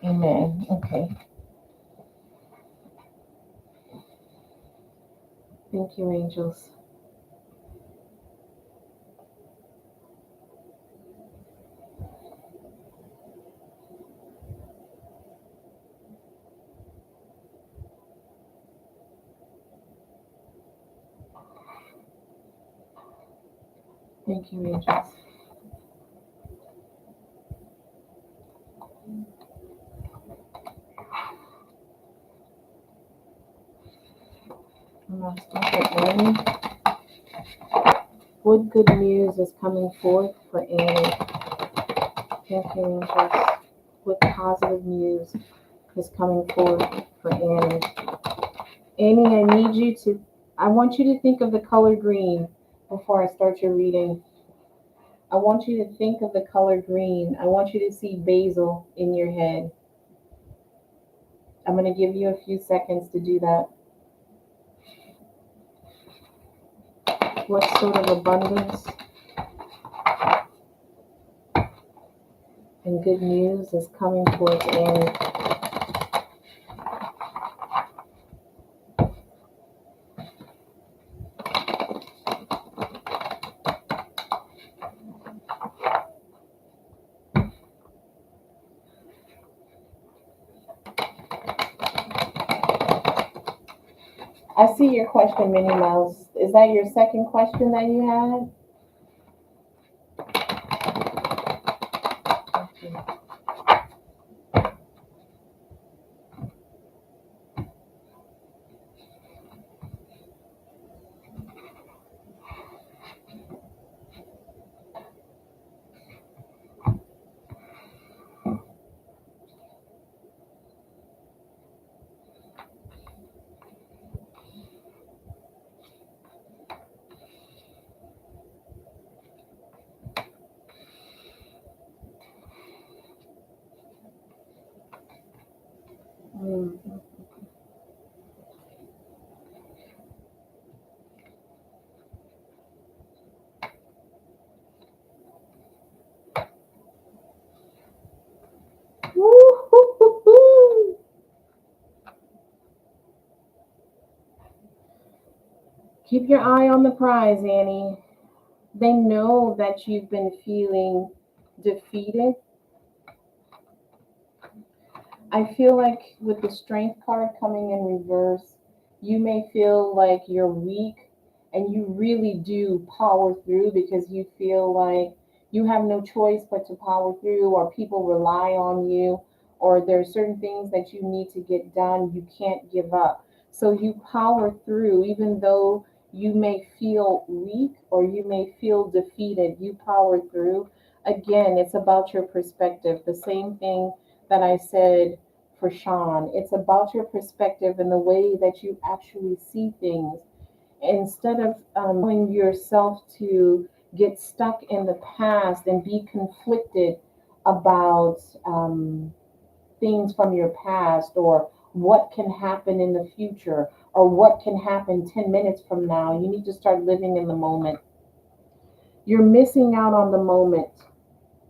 Amen. Okay. Thank you, angels. Thank you, angels. I'm going to start at Annie. What good news is coming forth for Annie? Thank you, angels. What positive news is coming forth for Annie? Annie, I want you to think of the color green before I start your reading. I want you to think of the color green. I want you to see basil in your head. I'm going to give you a few seconds to do that. What sort of abundance and good news is coming towards Annie? I see your question, Minnie Mouse. Is that your second question that you had? Mm. Woo-hoo-hoo-hoo. Keep your eye on the prize, Annie. They know that you've been feeling defeated. I feel like with the strength card coming in reverse, you may feel like you're weak and you really do power through because you feel like you have no choice but to power through, or people rely on you, or there are certain things that you need to get done. You can't give up. So you power through, even though you may feel weak or you may feel defeated, you power through. Again, it's about your perspective. The same thing that I said for Sean. It's about your perspective and the way that you actually see things. Instead of allowing yourself to get stuck in the past and be conflicted about things from your past, or what can happen in the future, or what can happen 10 minutes from now. You need to start living in the moment. You're missing out on the moment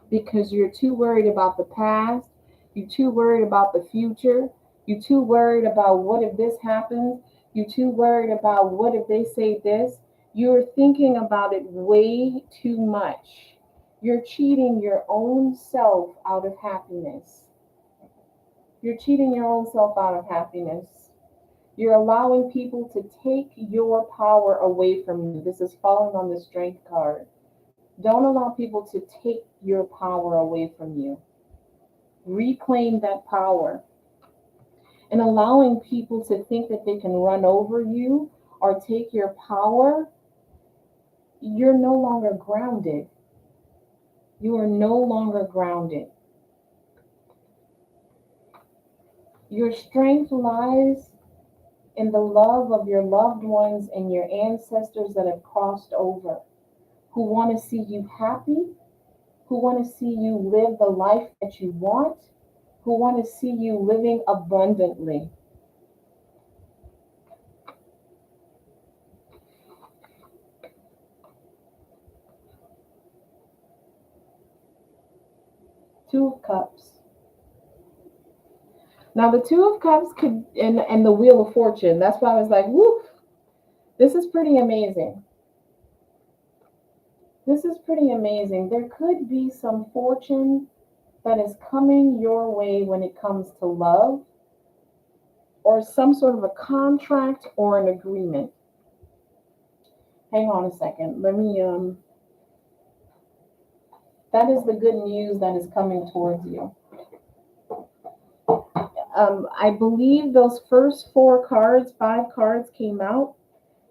because you're too worried about the past, you're too worried about the future, you're too worried about what if this happens, you're too worried about what if they say this. You're thinking about it way too much. You're cheating your own self out of happiness. You're cheating your own self out of happiness. You're allowing people to take your power away from you. This is falling on the strength card. Don't allow people to take your power away from you. Reclaim that power. And allowing people to think that they can run over you or take your power, you're no longer grounded. You are no longer grounded. Your strength lies in the love of your loved ones and your ancestors that have crossed over, who want to see you happy, who want to see you live the life that you want, who want to see you living abundantly. Two of Cups. Now the Two of Cups could and the Wheel of Fortune. That's why I was like, woof, this is pretty amazing. This is pretty amazing. There could be some fortune that is coming your way when it comes to love or some sort of a contract or an agreement. Hang on a second. Let me that is the good news that is coming towards you. I believe those first five cards came out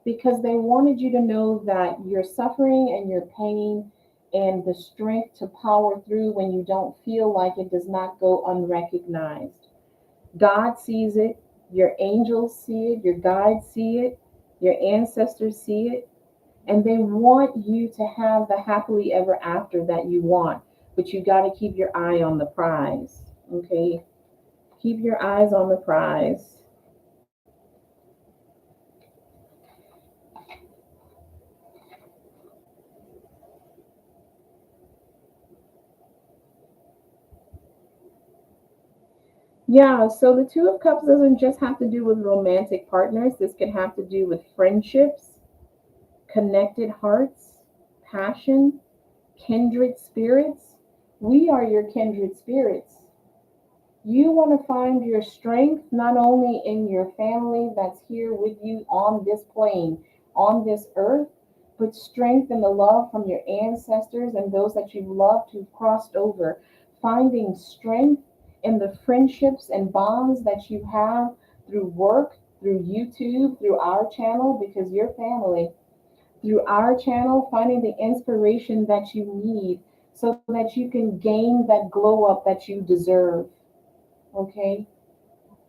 because they wanted you to know that your suffering and your pain and the strength to power through when you don't feel like it does not go unrecognized. God sees it, your angels see it, your guides see it, your ancestors see it, and they want you to have the happily ever after that you want. But you got to keep your eye on the prize, okay? Keep your eyes on the prize. Yeah, so the Two of Cups doesn't just have to do with romantic partners. This can have to do with friendships, connected hearts, passion, kindred spirits. We are your kindred spirits. You want to find your strength not only in your family that's here with you on this plane, on this earth, but strength and the love from your ancestors and those that you've loved who've crossed over. Finding strength in the friendships and bonds that you have through work, through YouTube, through our channel, because you're family. Through our channel, finding the inspiration that you need so that you can gain that glow up that you deserve. Okay,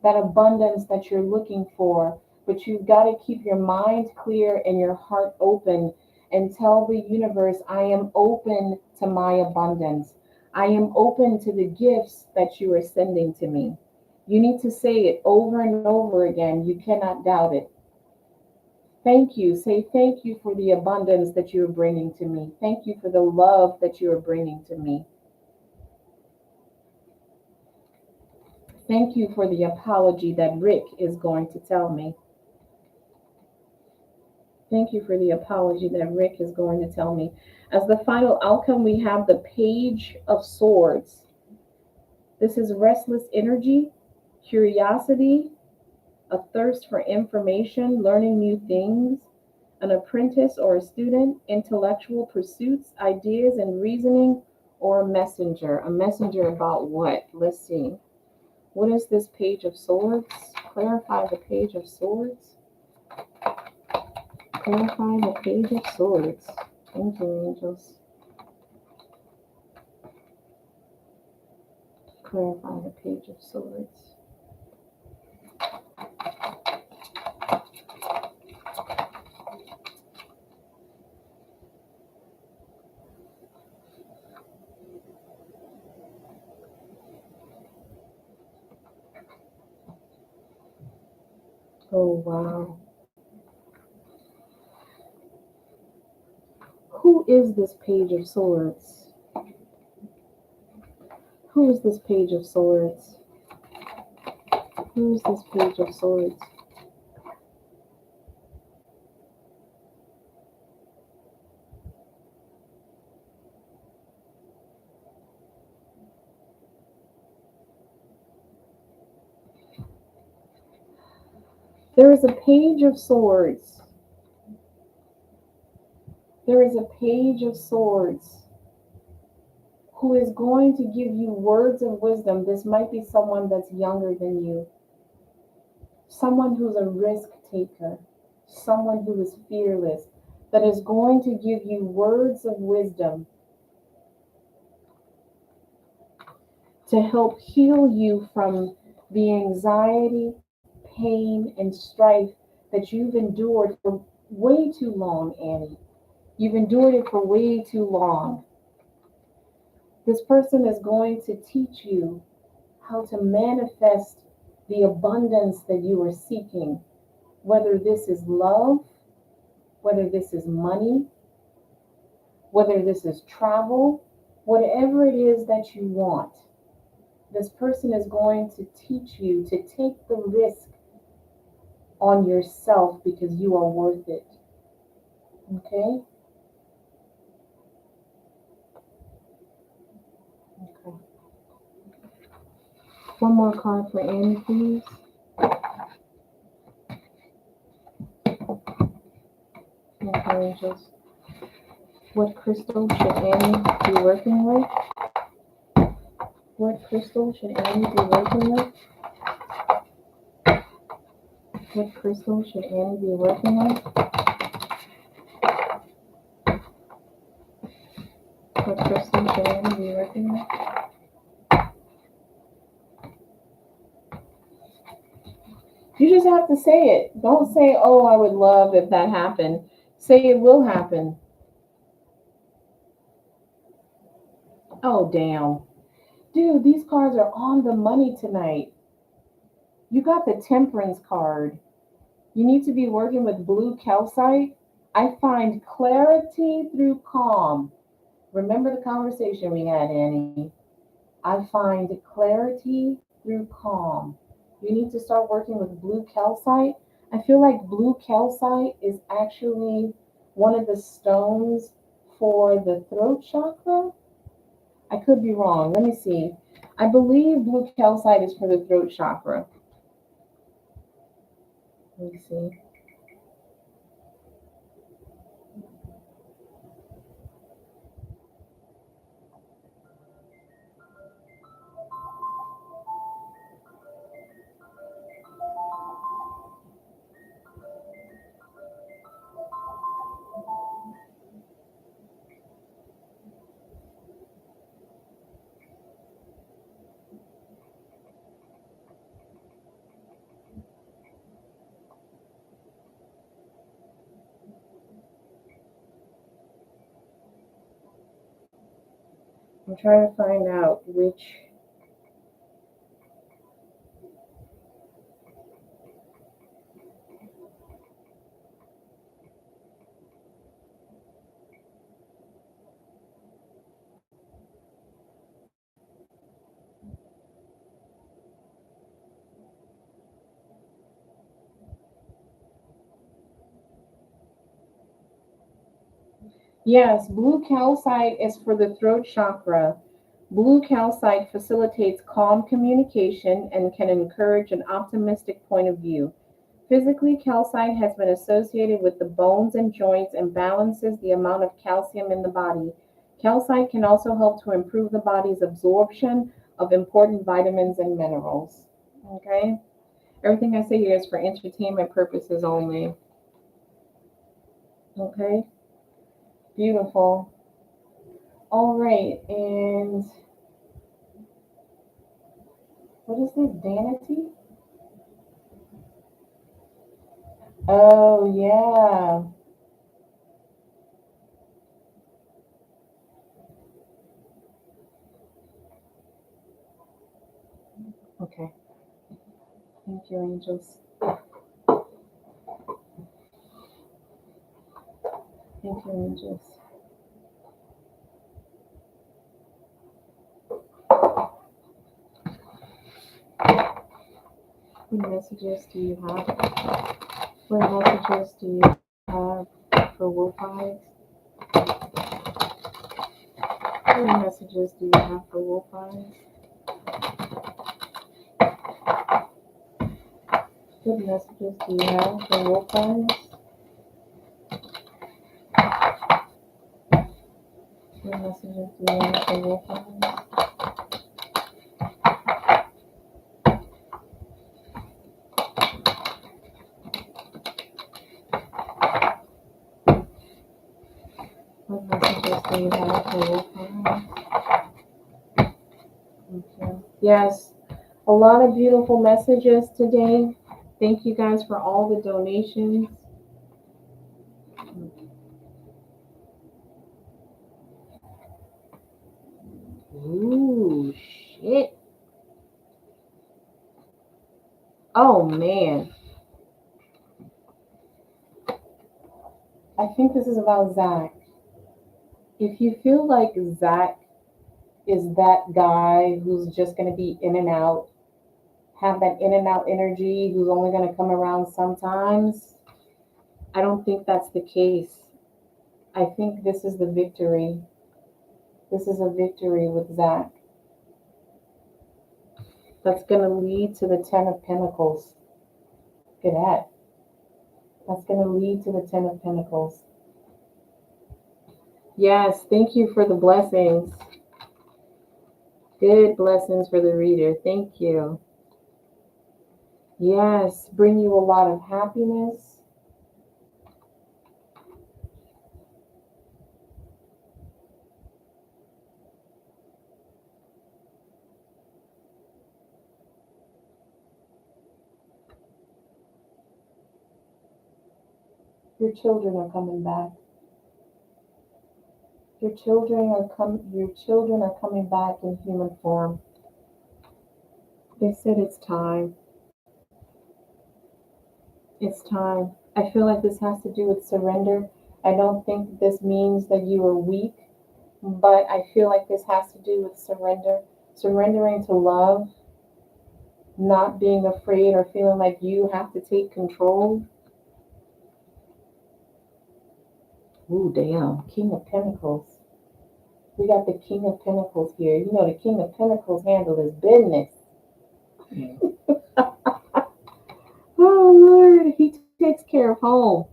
that abundance that you're looking for. But you've got to keep your mind clear and your heart open and tell the universe, I am open to my abundance. I am open to the gifts that you are sending to me. You need to say it over and over again. You cannot doubt it. Thank you. Say thank you for the abundance that you are bringing to me. Thank you for the love that you are bringing to me. Thank you for the apology that Rick is going to tell me. Thank you for the apology that Rick is going to tell me. As the final outcome, we have the Page of Swords. This is restless energy, curiosity, a thirst for information, learning new things, an apprentice or a student, intellectual pursuits, ideas and reasoning, or a messenger. A messenger about what? Let's see. What is this Page of Swords? Clarify the Page of Swords. Clarify the Page of Swords. Thank you, angels. Clarify the Page of Swords. Oh, wow. Who is this Page of Swords? Who is this Page of Swords? Who is this Page of Swords? There is a Page of Swords. There is a Page of Swords who is going to give you words of wisdom. This might be someone that's younger than you, someone who's a risk taker, someone who is fearless, that is going to give you words of wisdom to help heal you from the anxiety, pain, and strife that you've endured for way too long, Annie. You've endured it for way too long. This person is going to teach you how to manifest the abundance that you are seeking, whether this is love, whether this is money, whether this is travel, Whatever it is that you want, this person is going to teach you to take the risk on yourself because you are worth it. Okay? Okay. One more card for Annie, please. Okay, Angels. What crystal should Annie be working with? What crystal should Annie be working with? What crystal should Annie be working with? What crystal should Annie be working with? You just have to say it. Don't say, oh, I would love if that happened. Say it will happen. Oh, damn. Dude, these cards are on the money tonight. You got the Temperance card. You need to be working with blue calcite. I find clarity through calm. Remember the conversation we had, Annie? I find clarity through calm. You need to start working with blue calcite. I feel like blue calcite is actually one of the stones for the throat chakra. I could be wrong. Let me see. I believe blue calcite is for the throat chakra. Let me see. I'm trying to find out which. Yes, blue calcite is for the throat chakra. Blue calcite facilitates calm communication and can encourage an optimistic point of view. Physically, calcite has been associated with the bones and joints and balances the amount of calcium in the body. Calcite can also help to improve the body's absorption of important vitamins and minerals. Okay? Everything I say here is for entertainment purposes only. Okay? Beautiful. All right, and what is this? Danity? Oh, yeah. Okay. Thank you, angels. Thank you, angels. What messages do you have? What messages do you have for wolf eyes? What messages do you have for wolf eyes? What messages do you have for wolf eyes? What messages do you have for wolf eyes? What messages do you have for wolf eyes? Okay. Yes, a lot of beautiful messages today. Thank you guys for all the donations. Ooh, shit. Oh, man. I think this is about Zach. If you feel like Zach is that guy who's just going to be in and out, have that in and out energy, who's only going to come around sometimes. I don't think that's the case. I think this is the victory. This is a victory with Zach that's going to lead to the Ten of Pentacles. Look at that. That's going to lead to the Ten of Pentacles. Yes, thank you for the blessings. Good blessings for the reader. Thank you. Yes, bring you a lot of happiness. Your children are coming back. Your children are coming back in human form. They said it's time. It's time. I feel like this has to do with surrender. I don't think this means that you are weak, but I feel like this has to do with surrender. Surrendering to love, not being afraid or feeling like you have to take control. Ooh, damn. King of Pentacles. We got the King of Pentacles here. You know, the King of Pentacles handled his business. Oh, Lord. He takes care of home.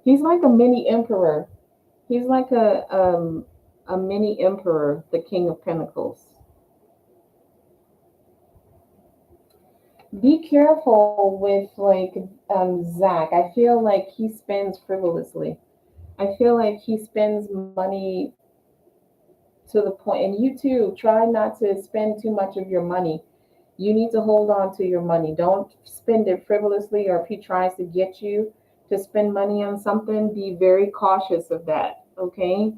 He's like a mini emperor. He's like a mini emperor, the King of Pentacles. Be careful with like Zach. I feel like he spends frivolously. I feel like he spends money to the point, and you too, try not to spend too much of your money. You need to hold on to your money. Don't spend it frivolously, or if he tries to get you to spend money on something, be very cautious of that, okay?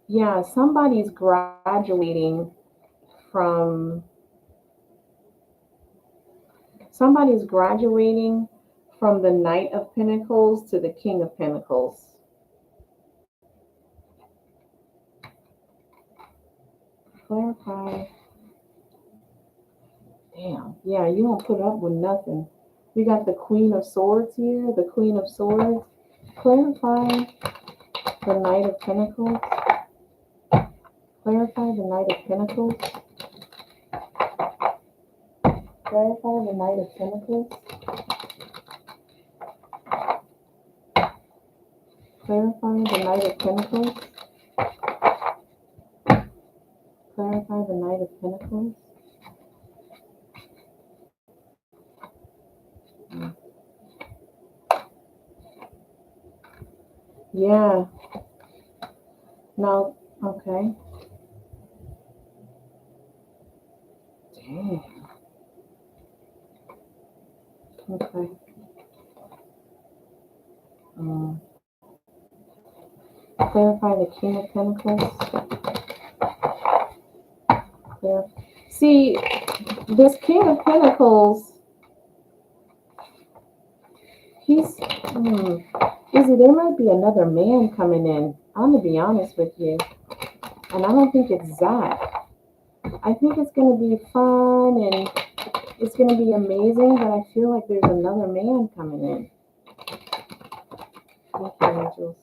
Yeah, somebody's graduating from somebody's graduating from the Knight of Pentacles to the King of Pentacles. Clarify. Damn. Yeah, you don't put up with nothing. We got the Queen of Swords here, the Queen of Swords. Clarify the Knight of Pentacles. Clarify the Knight of Pentacles. Clarify the Knight of Pentacles. Clarify the Knight of Pentacles. Clarify the Knight of Pentacles. Yeah. No. Okay. Damn. Okay. Um, Clarify the King of Pentacles. Clear. See, this King of Pentacles, he's, Izzy, there might be another man coming in. I'm going to be honest with you. And I don't think it's Zach. I think it's going to be fun and it's going to be amazing, but I feel like there's another man coming in. Thank you, angels.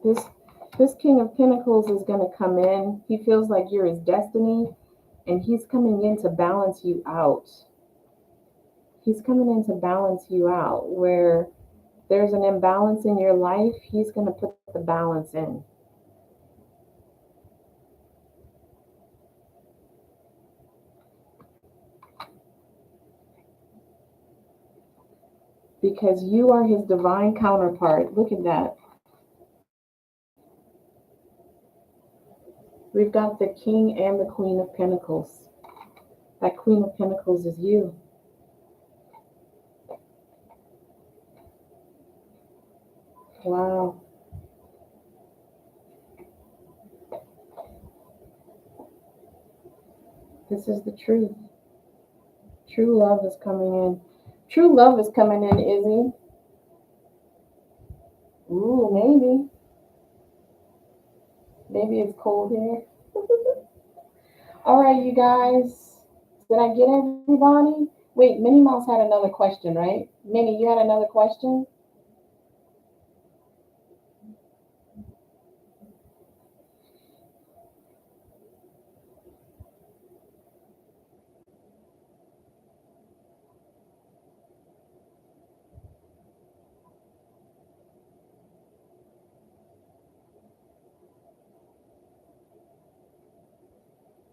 This this King of Pentacles is going to come in. He feels like you're his destiny, and he's coming in to balance you out. He's coming in to balance you out. Where there's an imbalance in your life, he's going to put the balance in. Because you are his divine counterpart. Look at that. We've got the King and the Queen of Pentacles. That Queen of Pentacles is you. Wow. This is the truth. True love is coming in. True love is coming in, Izzy. Ooh, maybe. Maybe it's cold here. All right, you guys. Did I get everybody? Wait, Minnie Mouse had another question, right? Minnie, you had another question?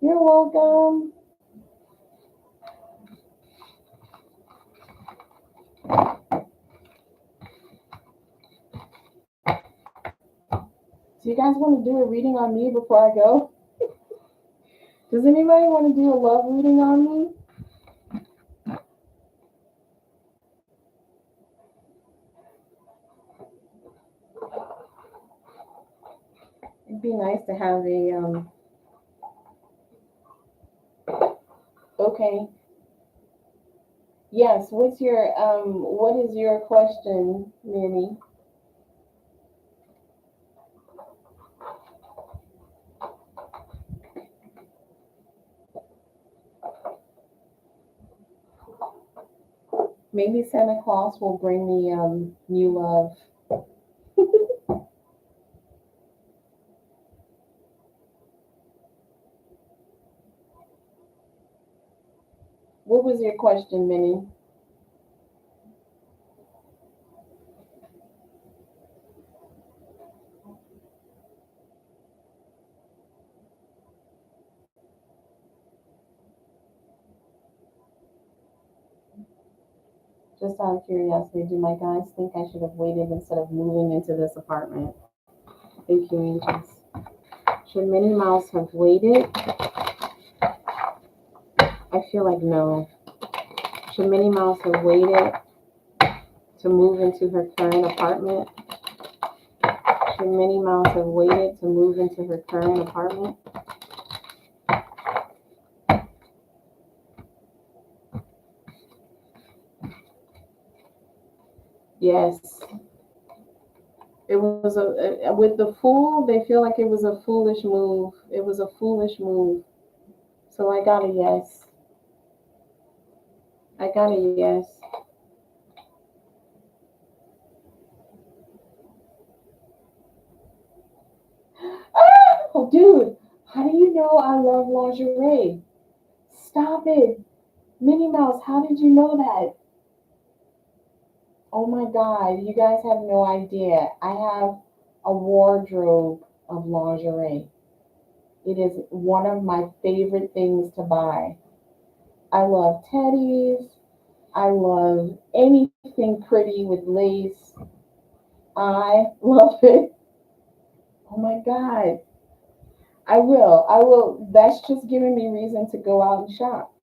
You're welcome. Do you guys want to do a reading on me before I go? Does anybody want to do a love reading on me? It'd be nice to have a. Okay. Yes. What is your question, Minnie? Maybe Santa Claus will bring me new love. What was your question, Minnie? Just out of curiosity, do my guys think I should have waited instead of moving into this apartment? Thank you, angels. Should Minnie Mouse have waited? I feel like no. Should Minnie Mouse have waited to move into her current apartment? Should Minnie Mouse have waited to move into her current apartment? Yes. It was with the fool, they feel like it was a foolish move. It was a foolish move. So I got a yes. I got a yes. Oh, dude, how do you know I love lingerie? Stop it. Minnie Mouse, how did you know that? Oh my God, you guys have no idea. I have a wardrobe of lingerie. It is one of my favorite things to buy. I love teddies. I love anything pretty with lace. I love it. Oh my God. I will. I will. That's just giving me reason to go out and shop.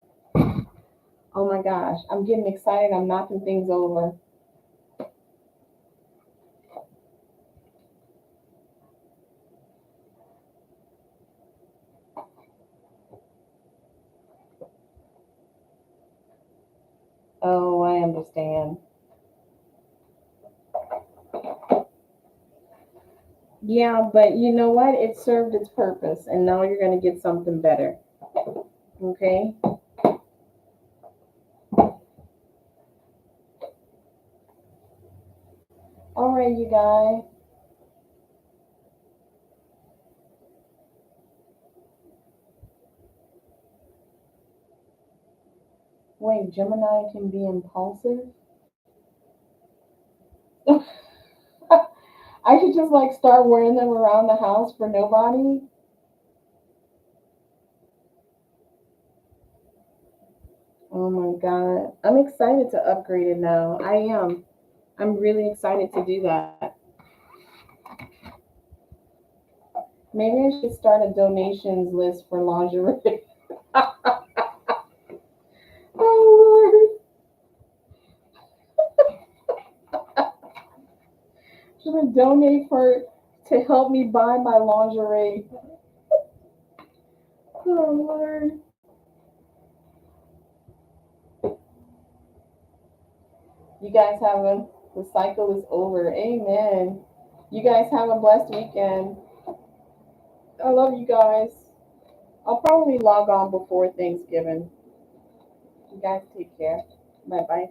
Oh my gosh. I'm getting excited. I'm knocking things over. Oh, I understand. Yeah, but you know what? It served its purpose, and now you're going to get something better. Okay? All right, you guys. Wait, Gemini can be impulsive? I should just like start wearing them around the house for nobody. Oh my God. I'm excited to upgrade it now. I am. I'm really excited to do that. Maybe I should start a donations list for lingerie. Oh Lord. Should I donate for to help me buy my lingerie? Oh Lord. You guys have a, the cycle is over. Amen. You guys have a blessed weekend. I love you guys. I'll probably log on before Thanksgiving. You guys take care. Bye bye.